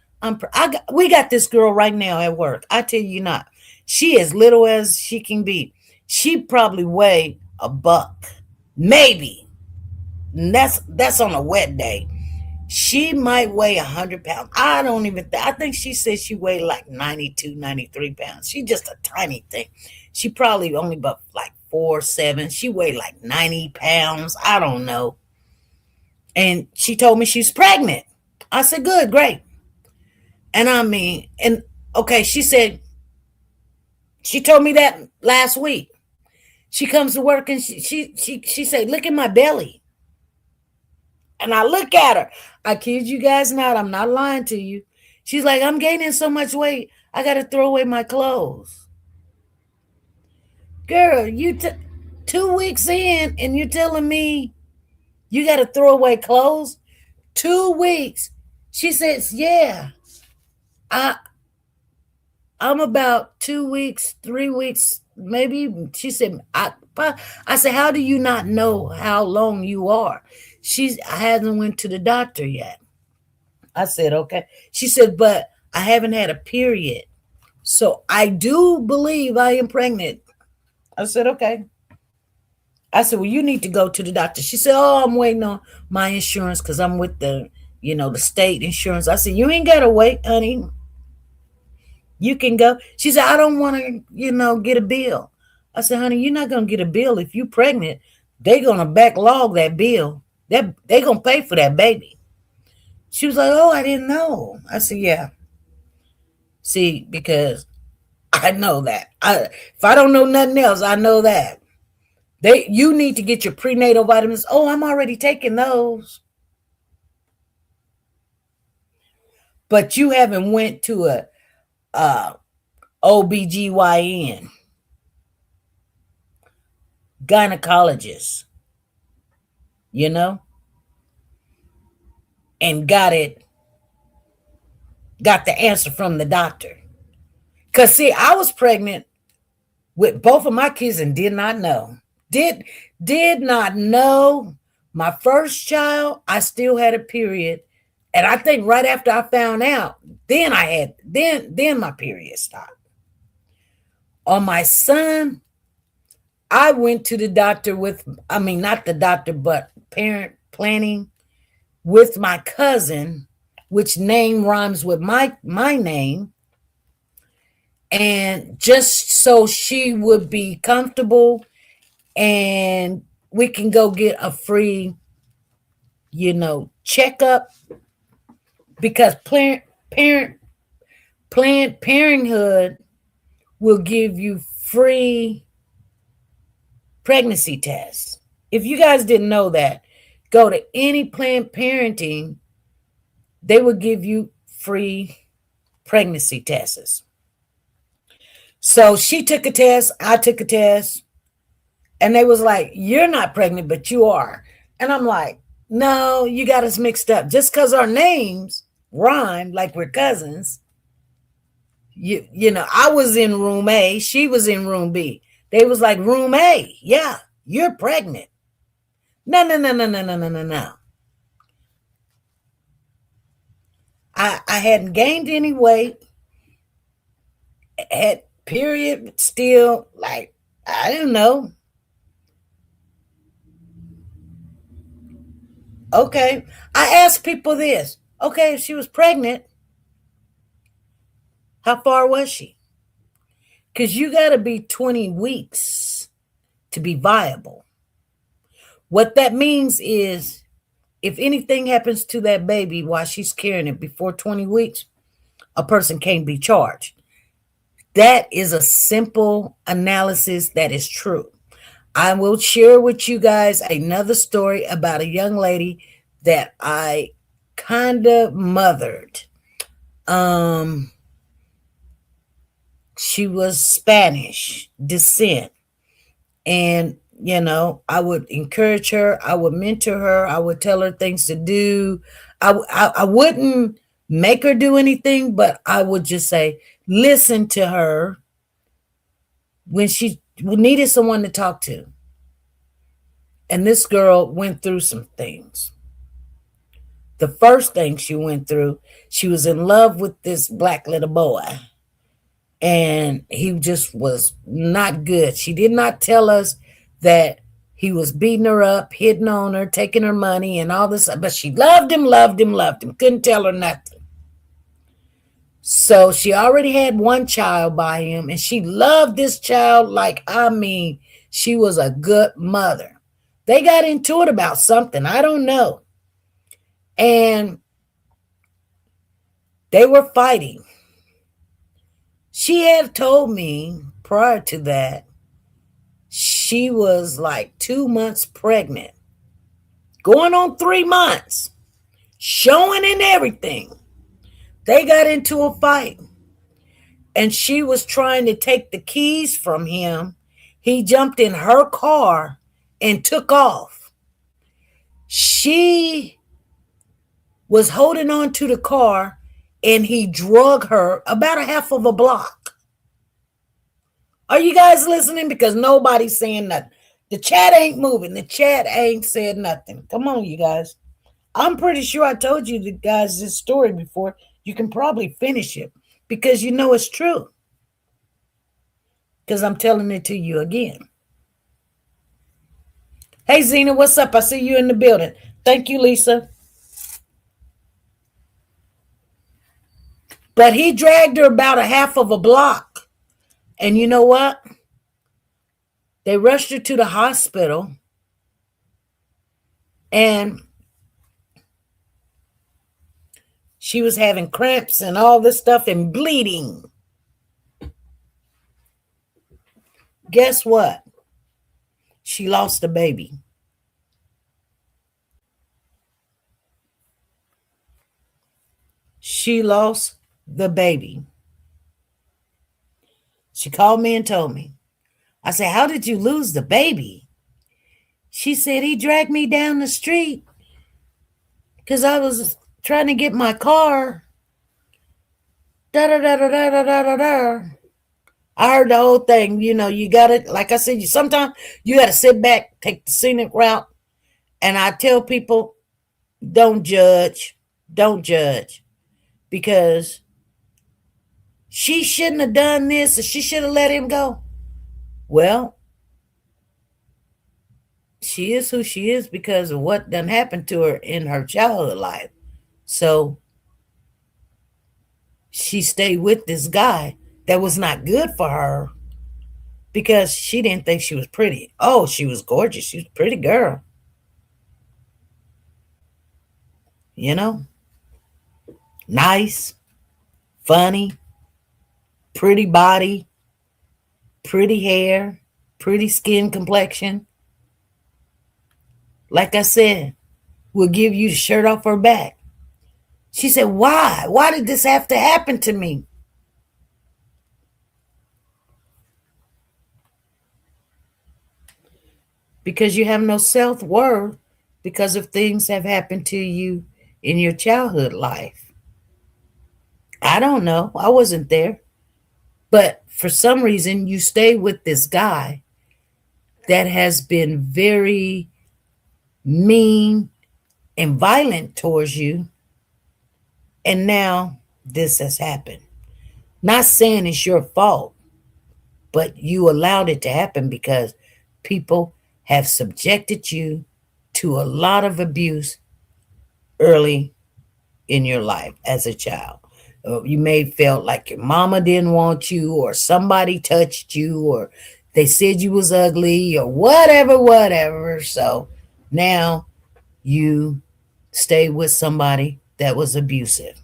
we got this girl right now at work. I tell you not. She as little as she can be. She probably weigh a buck, maybe. And that's on a wet day. She might weigh 100 pounds. I don't even. I think she said she weighed like 92, 93 pounds. She's just a tiny thing. She probably only about like 4'7". She weighed like 90 pounds. I don't know. And she told me she's pregnant. I said, good, great. And I mean, and okay, she said, she told me that last week. She comes to work and she said, look at my belly. And I look at her. I kid you guys not. I'm not lying to you. She's like, I'm gaining so much weight. I got to throw away my clothes. Girl, 2 weeks in and you're telling me you got to throw away clothes? 2 weeks. She says, yeah. I'm about 2 weeks, 3 weeks, maybe. She said, I said, how do you not know how long you are? I hasn't went to the doctor yet. I said, okay. She said, but I haven't had a period. So I do believe I am pregnant. I said, okay. I said, well, you need to go to the doctor. She said, oh, I'm waiting on my insurance because I'm with the state insurance. I said, you ain't got to wait, honey. You can go. She said, I don't want to, get a bill. I said, honey, you're not going to get a bill. If you're pregnant, they're going to backlog that bill. They're going to pay for that baby. She was like, oh, I didn't know. I said, yeah. See, because I know that. If I don't know nothing else, I know that. You need to get your prenatal vitamins. Oh, I'm already taking those. But you haven't went to a OBGYN, gynecologist, and got the answer from the doctor. Because, see, I was pregnant with both of my kids and did not know. Did not know. My first child, I still had a period. And I think right after I found out, then my period stopped. On my son, I went to the doctor not the doctor, but parent planning with my cousin, which name rhymes with my name. And just so she would be comfortable and we can go get a free, checkup, because Planned Parenthood will give you free pregnancy tests. If you guys didn't know that, go to any Planned Parenting, they will give you free pregnancy tests. So she took a test, I took a test, and they was like, you're not pregnant, but you are. And I'm like, no, you got us mixed up. Just because our names rhyme like we're cousins. I was in room A, she was in room B. They was like, room A, yeah, you're pregnant. No. I hadn't gained any weight. Had period, still, like, I don't know. Okay. I asked people this. Okay, if she was pregnant, how far was she? Because you got to be 20 weeks to be viable. What that means is if anything happens to that baby while she's carrying it before 20 weeks, a person can't be charged. That is a simple analysis that is true. I will share with you guys another story about a young lady that I kind of mothered. Um, she was Spanish descent, and I would encourage her, I would mentor her, I would tell her things to do. I wouldn't make her do anything, but I would just say, listen to her when she needed someone to talk to. And this girl went through some things. The first thing she went through, she was in love with this black little boy, and he just was not good. She did not tell us that he was beating her up, hitting on her, taking her money, and all this, but she loved him, loved him, loved him. Couldn't tell her nothing. So she already had one child by him, and she loved this child like, I mean, she was a good mother. They got into it about something, I don't know. And they were fighting. She had told me prior to that she was like 2 months pregnant, going on 3 months, showing and everything. They got into a fight, and she was trying to take the keys from him. He jumped in her car and took off. She was holding on to the car, and he drug her about a half of a block. Are you guys listening? Because nobody's saying nothing. The chat ain't moving. The chat ain't said nothing. Come on, you guys. I'm pretty sure I told you guys this story before. You can probably finish it because you know it's true. Because I'm telling it to you again. Hey, Zena, what's up? I see you in the building. Thank you, Lisa. But he dragged her about a half of a block. And you know what? They rushed her to the hospital. And she was having cramps and all this stuff and bleeding. Guess what? She lost a baby. She lost the baby. She called me and told me. I said, how did you lose the baby? She said, he dragged me down the street because I was trying to get my car. Da da da da da da da da. I heard the whole thing. You got it. Like I said, sometimes you got to sit back, take the scenic route. And I tell people, don't judge. Don't judge. Because she shouldn't have done this, or she should have let him go. Well, she is who she is because of what done happened to her in her childhood life. So she stayed with this guy that was not good for her because she didn't think she was pretty. Oh, she was gorgeous. She was a pretty girl. Nice, funny, pretty body, pretty hair, pretty skin complexion. Like I said, we'll give you the shirt off her back. She said, why? Why did this have to happen to me? Because you have no self-worth because of things have happened to you in your childhood life. I don't know. I wasn't there. But for some reason, you stay with this guy that has been very mean and violent towards you. And now this has happened. Not saying it's your fault, but you allowed it to happen because people have subjected you to a lot of abuse early in your life as a child. You may have felt like your mama didn't want you, or somebody touched you, or they said you was ugly, or whatever. So Now you stay with somebody that was abusive.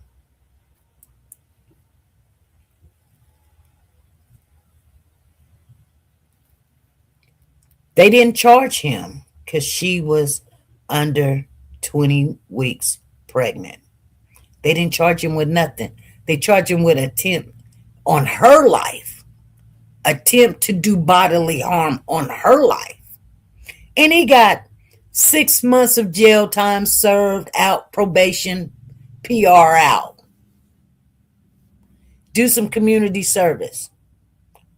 They didn't charge him because she was under 20 weeks pregnant. They didn't charge him with nothing. They charged him with attempt on her life, attempt to do bodily harm on her life. And he got 6 months of jail time served, out probation, PR out. Do some community service.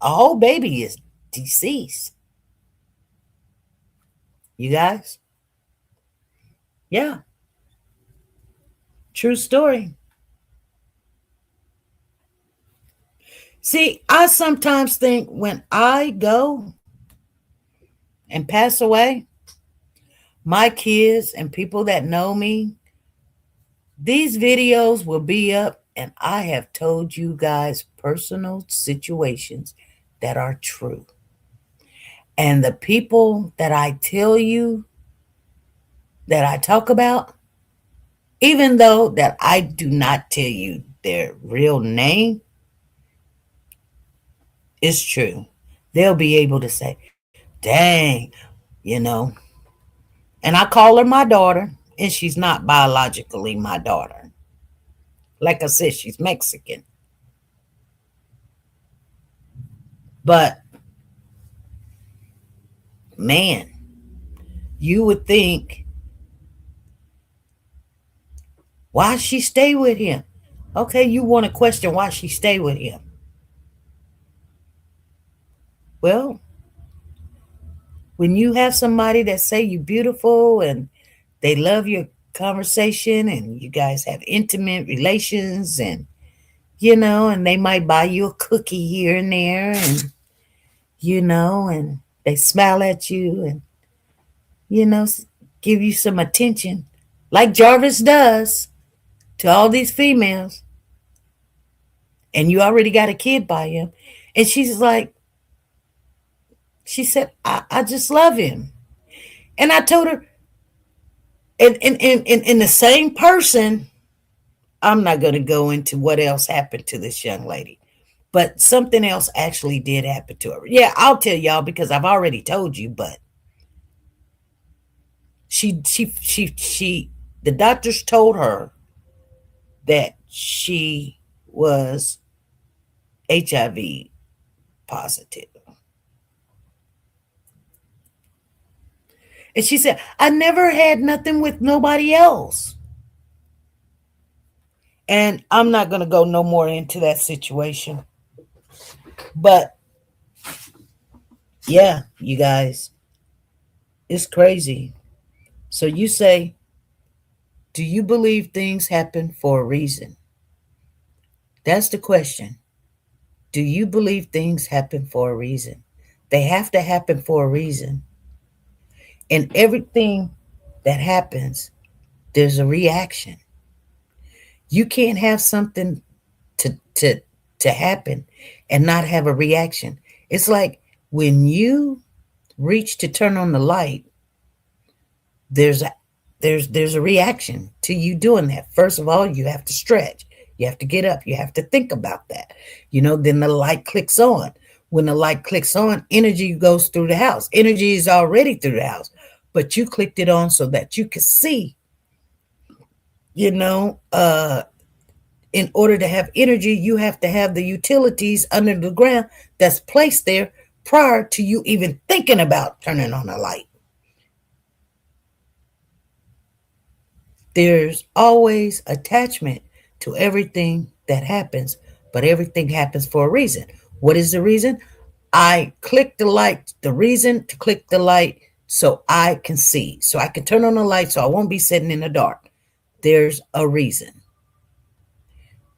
A whole baby is deceased. You guys? Yeah. True story. See, I sometimes think when I go and pass away, my kids and people that know me, these videos will be up, and I have told you guys personal situations that are true. And the people that I tell you that I talk about, even though that I do not tell you their real name, is true. They'll be able to say, dang, you know. And I call her my daughter, and she's not biologically my daughter. Like I said, she's Mexican. But man, you would think, why she stay with him? Okay, you want to question why she stay with him. Well, when you have somebody that say you beautiful and they love your conversation and you guys have intimate relations, and and they might buy you a cookie here and there, and and they smile at you and you know give you some attention like Jarvis does to all these females, and you already got a kid by him, and she said, I just love him. And I told her, in the same person, I'm not going to go into what else happened to this young lady, but something else actually did happen to her. Yeah, I'll tell y'all because I've already told you, but the doctors told her that she was HIV positive. And she said, I never had nothing with nobody else. And I'm not going to go no more into that situation. But yeah, you guys, it's crazy. So you say, do you believe things happen for a reason? That's the question. Do you believe things happen for a reason? They have to happen for a reason. And everything that happens, there's a reaction. You can't have something to happen and not have a reaction. It's like when you reach to turn on the light, there's a reaction to you doing that. First of all, you have to stretch. You have to get up. You have to think about that. Then the light clicks on. When the light clicks on, energy goes through the house. Energy is already through the house, but you clicked it on so that you could see, in order to have energy, you have to have the utilities under the ground that's placed there prior to you even thinking about turning on a light. There's always attachment to everything that happens, but everything happens for a reason. What is the reason? I click the light. The reason to click the light so I can see, so I can turn on the light so I won't be sitting in the dark. There's a reason.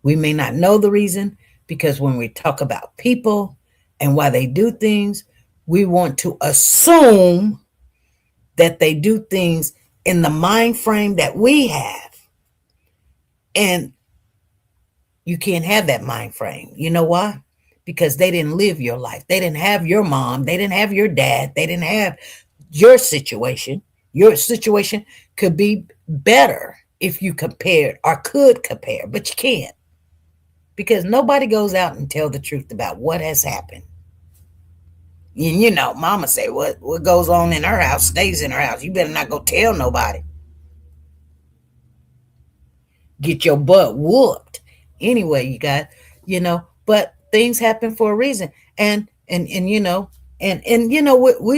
We may not know the reason because when we talk about people and why they do things, we want to assume that they do things in the mind frame that we have. And you can't have that mind frame. You know why? Because they didn't live your life. They didn't have your mom. They didn't have your dad. They didn't have your situation. Your situation could be better if you compared or could compare, but you can't because nobody goes out and tell the truth about what has happened. You know, mama say what goes on in her house stays in her house. You better not go tell nobody. Get your butt whooped. Anyway, you got, but things happen for a reason. And we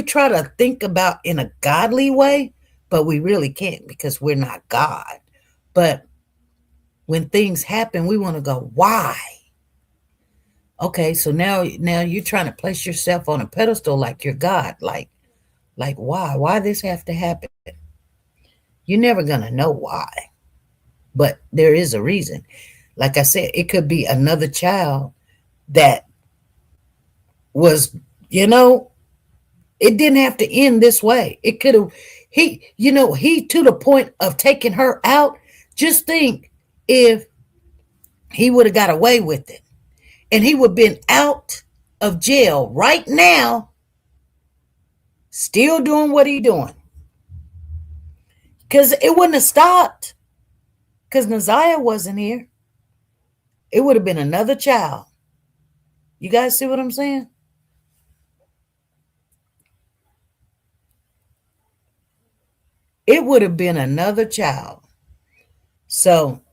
try to think about in a godly way, but we really can't because we're not God. But when things happen, we want to go, why? Okay, so now you're trying to place yourself on a pedestal like you're God. Like why? Why this have to happen? You're never gonna know why. But there is a reason. Like I said, it could be another child that was, you know, it didn't have to end this way. It could have, he to the point of taking her out. Just think if he would have got away with it and he would have been out of jail right now, still doing what he doing. Because it wouldn't have stopped because Naziah wasn't here. It would have been another child. You guys see what I'm saying? It would have been another child. So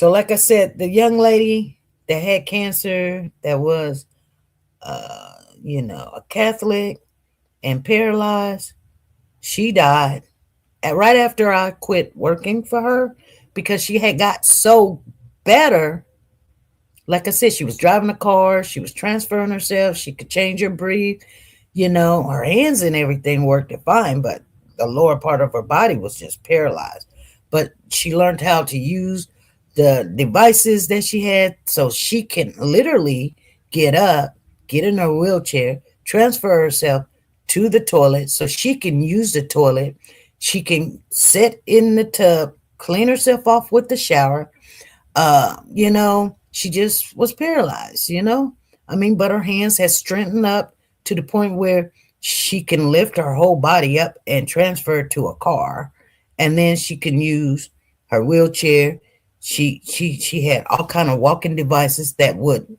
like I said, the young lady that had cancer, that was, a Catholic and paralyzed, she died right after I quit working for her because she had got so better. Like I said, she was driving a car, she was transferring herself, she could change her breathe, her hands and everything worked fine, but the lower part of her body was just paralyzed. But she learned how to use the devices that she had so she can literally get up, get in her wheelchair, transfer herself to the toilet so she can use the toilet. She can sit in the tub, clean herself off with the shower. She just was paralyzed. But her hands had strengthened up to the point where she can lift her whole body up and transfer it to a car. And then she can use her wheelchair. She had all kind of walking devices that would,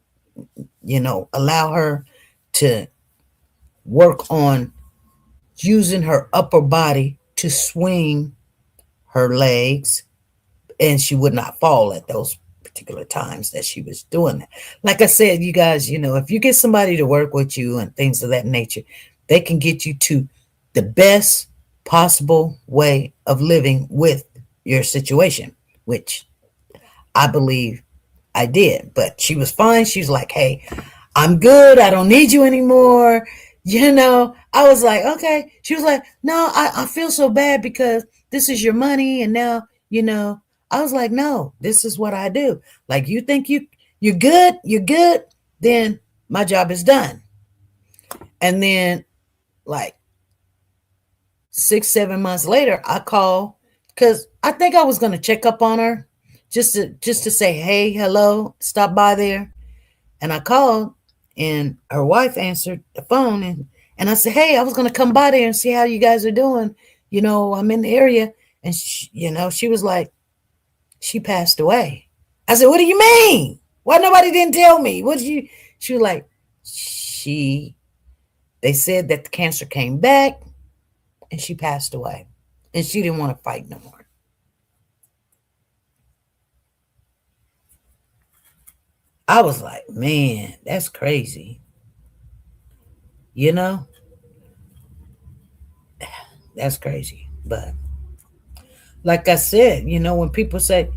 allow her to work on using her upper body to swing her legs, and she would not fall at those particular times that she was doing that. Like I said, you guys, if you get somebody to work with you and things of that nature, they can get you to the best possible way of living with your situation, which I believe I did. But she was fine. She was like, hey, I'm good. I don't need you anymore. I was like, okay. She was like, no, I feel so bad because this is your money. And now, I was like, no, this is what I do. Like, you think you're good, then my job is done. And then like 6-7 months later, I call because I think I was going to check up on her just to say, hey, hello, stop by there. And I called and her wife answered the phone and I said, hey, I was going to come by there and see how you guys are doing. I'm in the area. And she was like, she passed away. I said, what do you mean? Why nobody didn't tell me? She was like, they said that the cancer came back and she passed away. And she didn't want to fight no more. I was like, man, that's crazy. That's crazy. But like I said, when people say,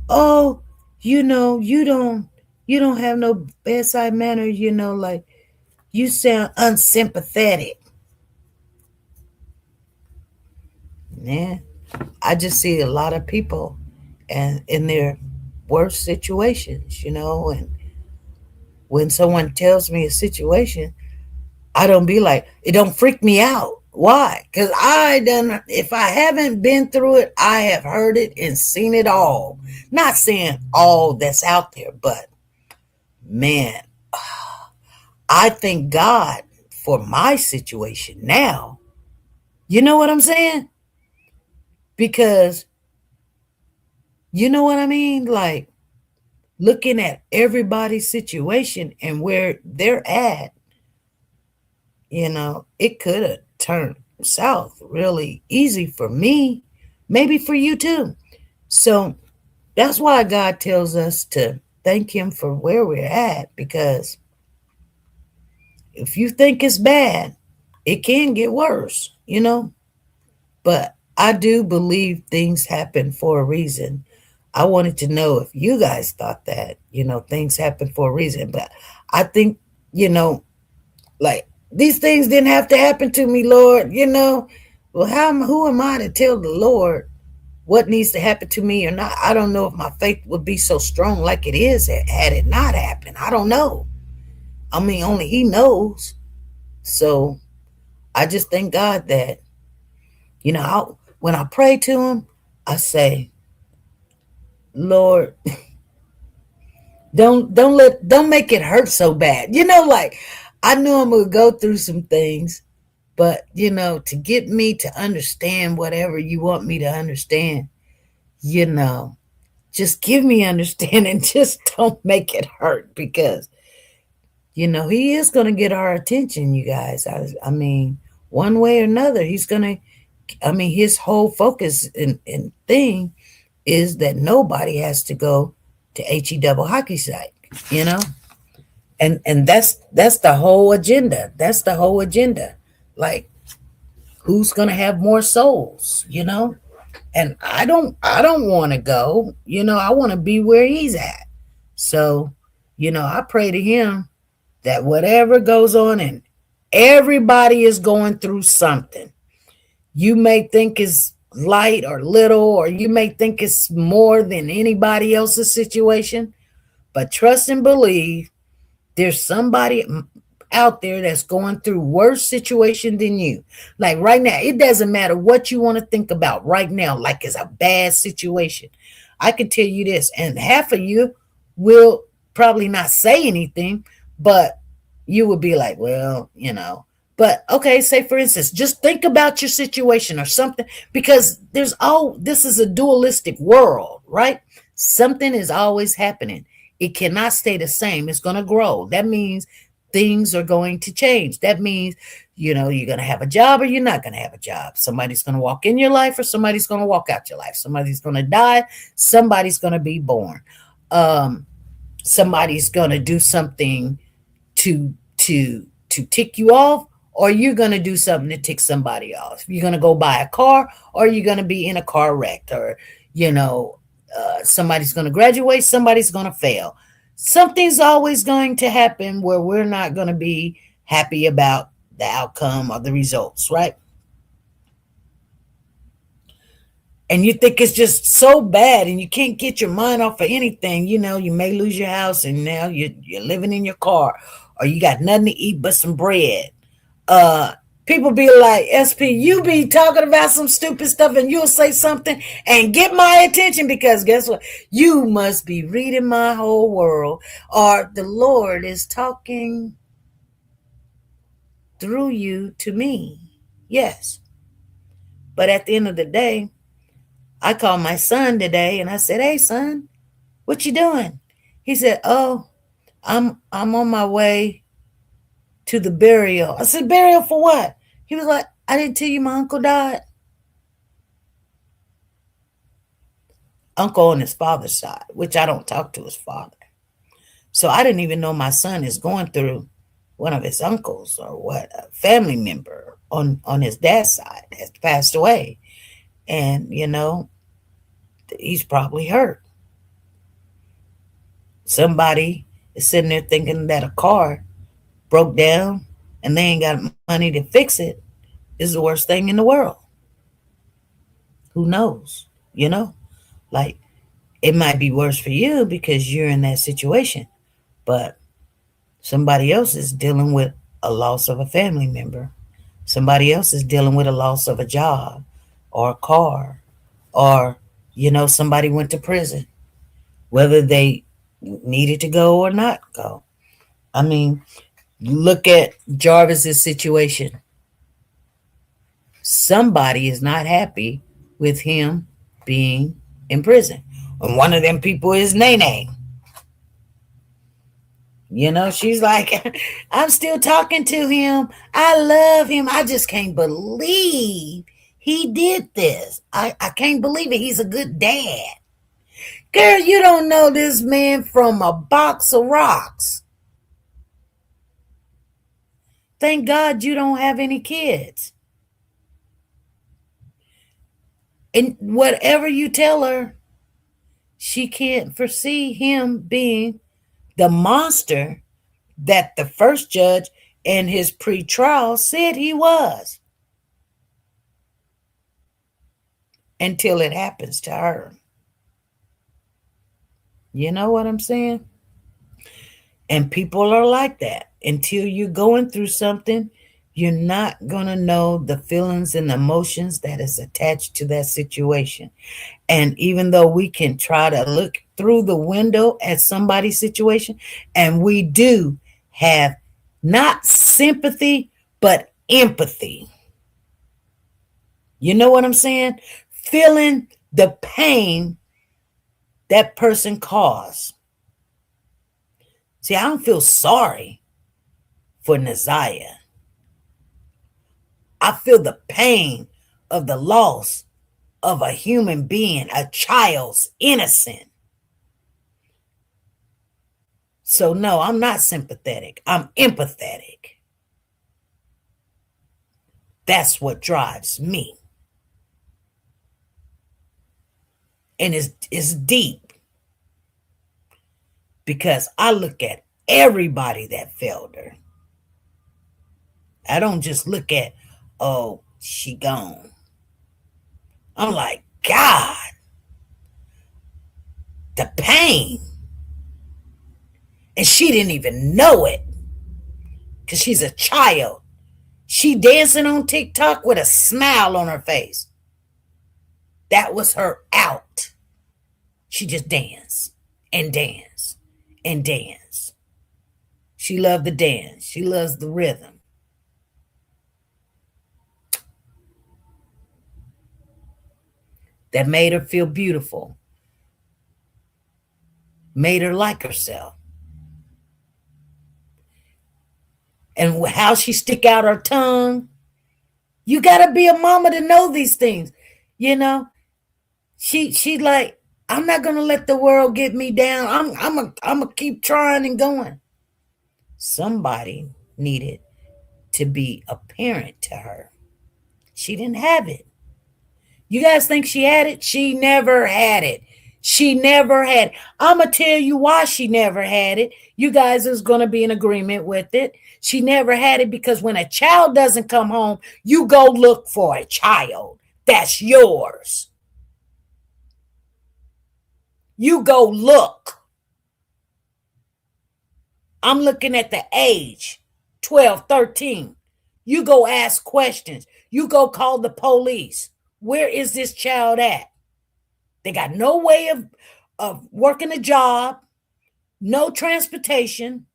oh, you don't have no bedside manner, like you sound unsympathetic. Man, I just see a lot of people and in their worst situations, and when someone tells me a situation, I don't be like, it don't freak me out. Why? Because if I haven't been through it, I have heard it and seen it all. Not saying all that's out there, but man, I thank God for my situation now You know what I'm saying? Because you know what I mean? Like looking at everybody's situation and where they're at, it could have turned south really easy for me, maybe for you too. So that's why God tells us to thank Him for where we're at, because if you think it's bad, it can get worse. But I do believe things happen for a reason. I wanted to know if you guys thought that, things happen for a reason. But I think, you know, like these things didn't have to happen to me, Lord. Well, who am I to tell the Lord what needs to happen to me or not? I don't know if my faith would be so strong like it is had it not happened. I don't know. I mean, only He knows. So I just thank God that, when I pray to Him, I say, Lord, don't make it hurt so bad. Like I knew I'm gonna go through some things, but to get me to understand whatever you want me to understand, you know, just give me understanding. Just don't make it hurt, because He is gonna get our attention, you guys. I mean, one way or another, He's gonna. I mean, His whole focus and thing is that nobody has to go to HE double hockey site, you know? And that's the whole agenda. That's the whole agenda. Like, who's gonna have more souls? And I don't want to go. I want to be where He's at. So, I pray to Him that whatever goes on, and everybody is going through something. You may think is light or little, or you may think it's more than anybody else's situation, but trust and believe there's somebody out there that's going through worse situation than you. Like right now, it doesn't matter what you want to think about right now, like it's a bad situation. I can tell you this, and half of you will probably not say anything, but you would be like, well. But okay, say for instance, just think about your situation or something, because this is a dualistic world, right? Something is always happening. It cannot stay the same. It's going to grow. That means things are going to change. That means, you're going to have a job or you're not going to have a job. Somebody's going to walk in your life or somebody's going to walk out your life. Somebody's going to die. Somebody's going to be born. Somebody's going to do something to tick you off, or you're going to do something to tick somebody off. You're going to go buy a car, or you're going to be in a car wreck, or somebody's going to graduate, somebody's going to fail. Something's always going to happen where we're not going to be happy about the outcome or the results, right? And you think it's just so bad and you can't get your mind off of anything. You may lose your house and now you're living in your car, or you got nothing to eat but some bread. People be like, SP, you be talking about some stupid stuff and you'll say something and get my attention, because guess what? You must be reading my whole world, or the Lord is talking through you to me. Yes. But at the end of the day, I called my son today and I said, hey, son, what you doing? He said, oh, I'm on my way to the burial. I said, burial for what? He was like, I didn't tell you my uncle died. Uncle on his father's side, which I don't talk to his father. So I didn't even know my son is going through one of his uncles or what, a family member on his dad's side has passed away. And, he's probably hurt. Somebody is sitting there thinking that a car broke down and they ain't got money to fix it is the worst thing in the world. Who knows? Like, it might be worse for you because you're in that situation, but somebody else is dealing with a loss of a family member. Somebody else is dealing with a loss of a job or a car, or, somebody went to prison, whether they needed to go or not go. I mean, look at Jarvis's situation. somebody is not happy with him being in prison. And one of them people is Nene. She's like, I'm still talking to him. I love him. I just can't believe he did this. I can't believe it. He's a good dad. Girl, you don't know this man from a box of rocks. Thank God you don't have any kids. And whatever you tell her, she can't foresee him being the monster that the first judge in his pre-trial said he was, until it happens to her. You know what I'm saying? And people are like that. Until you're going through something, you're not going to know the feelings and emotions that is attached to that situation. And even though we can try to look through the window at somebody's situation, and we do have not sympathy, but empathy. You know what I'm saying? Feeling the pain that person caused. See, I don't feel sorry for Naziah. I feel the pain of the loss of a human being, a child's innocent. So no, I'm not sympathetic. I'm empathetic. That's what drives me. And it's deep. Because I look at everybody that failed her. I don't just look at, oh, she gone. I'm like, God, the pain. And she didn't even know it. Because she's a child. She dancing on TikTok with a smile on her face. That was her out. She just danced and danced and danced. She loved the dance. She loves the rhythm. That made her feel beautiful. Made her like herself. And how she stick out her tongue. You got to be a mama to know these things. She like, I'm not going to let the world get me down. I'm going to keep trying and going. Somebody needed to be a parent to her. She didn't have it. You guys think she had it? She never had it. She never had it. I'm going to tell you why she never had it. You guys is going to be in agreement with it. She never had it because when a child doesn't come home, you go look for a child that's yours. You go look. I'm looking at the age, 12, 13. You go ask questions. You go call the police. Where is this child at? They got no way of working a job, no transportation.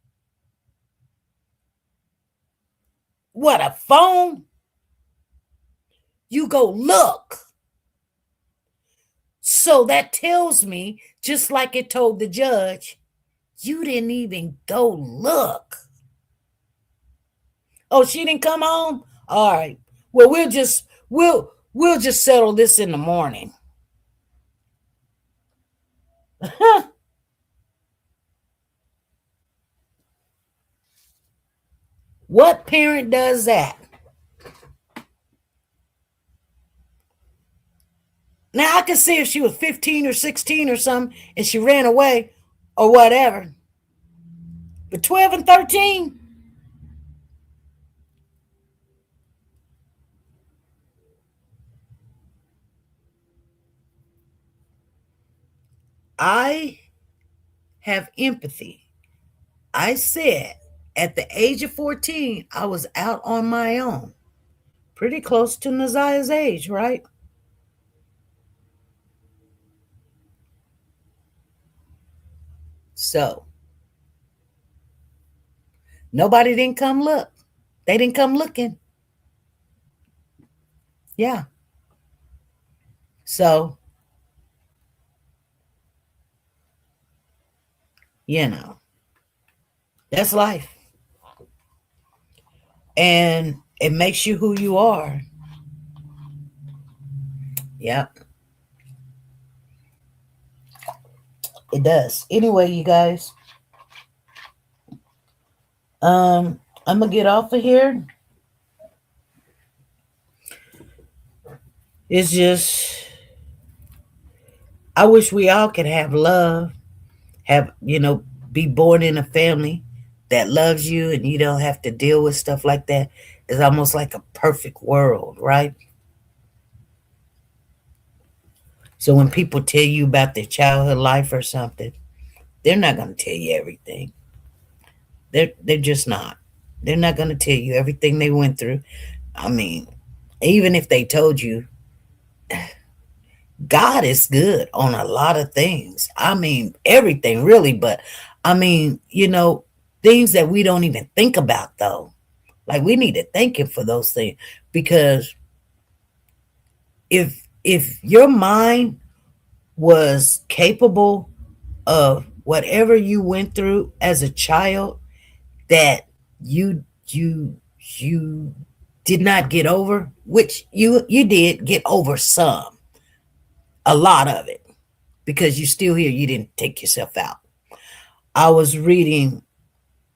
What, a phone? You go look. So that tells me, just like it told the judge, you didn't even go look. Oh, she didn't come home? All right. Well, we'll just settle this in the morning. What parent does that? Now, I could see if she was 15 or 16 or something and she ran away or whatever. But 12 and 13? I have empathy. I said at the age of 14, I was out on my own. Pretty close to Naziah's age, right? So, nobody didn't come look. They didn't come looking. Yeah. So, you know, that's life. And it makes you who you are. Yep, it does. Anyway, you guys, I'm gonna get off of here. It's just I wish we all could have love, have be born in a family that loves you and you don't have to deal with stuff like that. It's almost like a perfect world, right? So when people tell you about their childhood life or something, they're not going to tell you everything. They're just not. They're not going to tell you everything they went through. I mean, even if they told you, God is good on a lot of things. I mean, everything really, but I mean, things that we don't even think about though. Like we need to thank him for those things because if your mind was capable of whatever you went through as a child that you did not get over, which you did get over some, a lot of it, because you still here, you didn't take yourself out. I was reading,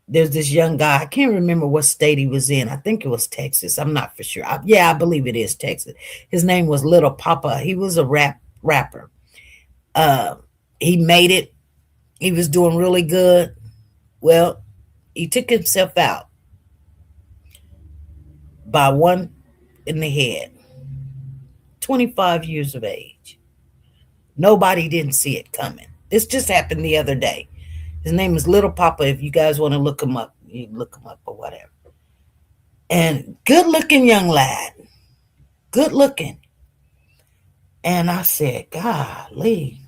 there's this young guy, I can't remember what state he was in. I think it was Texas. I'm not for sure. Yeah, I believe it is Texas. His name was Little Papa. He was a rapper. Uh, he made it. He was doing really good. Well, he took himself out by one in the head. 25 years of age. Nobody didn't see it coming. This just happened the other day. His name is Little Papa. If you guys want to look him up, you look him up or whatever. And good looking young lad. Good looking. And I said, golly,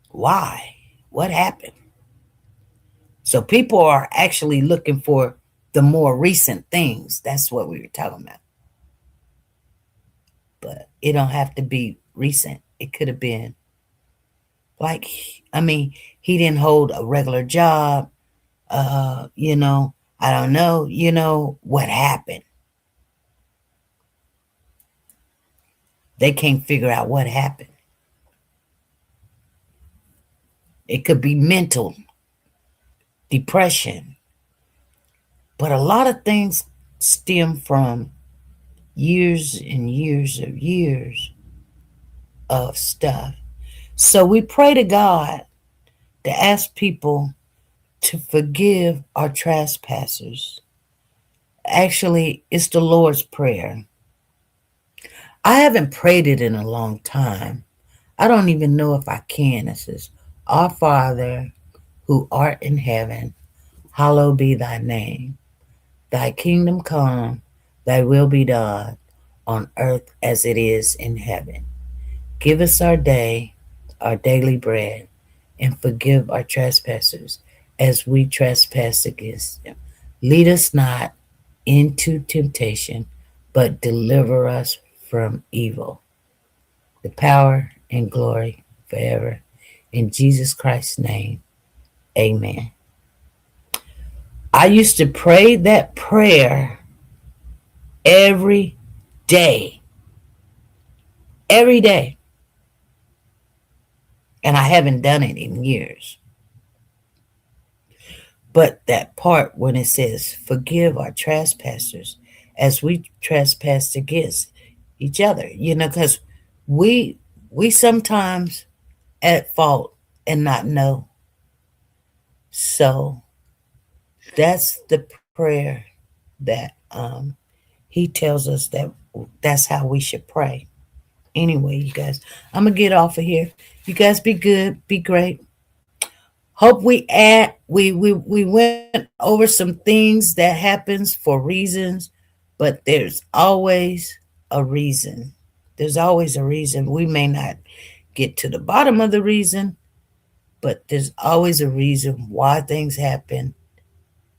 why? What happened? So people are actually looking for the more recent things. That's what we were talking about. But it don't have to be recent. It could have been like, I mean, he didn't hold a regular job. I don't know, what happened. They can't figure out what happened. It could be mental, depression. But a lot of things stem from years and years of stuff. So we pray to God to ask people to forgive our trespassers. Actually, it's the Lord's Prayer. I haven't prayed it in a long time. I don't even know if I can. It says, Our Father who art in heaven, hallowed be thy name. Thy kingdom come, thy will be done on earth as it is in heaven. Give us our daily bread, and forgive our trespasses as we trespass against them. Lead us not into temptation, but deliver us from evil. The power and glory forever. In Jesus Christ's name, amen. I used to pray that prayer every day. Every day. And I haven't done it in years. But that part when it says, forgive our trespassers as we trespass against each other, because we sometimes at fault and not know. So that's the prayer that he tells us that's how we should pray. Anyway, you guys, I'm gonna get off of here. You guys be good, be great. Hope we went over some things that happens for reasons, but there's always a reason. There's always a reason. We may not get to the bottom of the reason, but there's always a reason why things happen,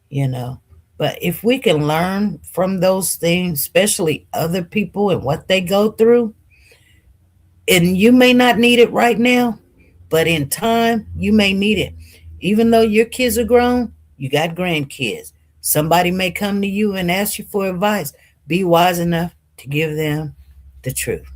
you know. But if we can learn from those things, especially other people and what they go through, and you may not need it right now, but in time, you may need it. Even though your kids are grown, you got grandkids. Somebody may come to you and ask you for advice. Be wise enough to give them the truth.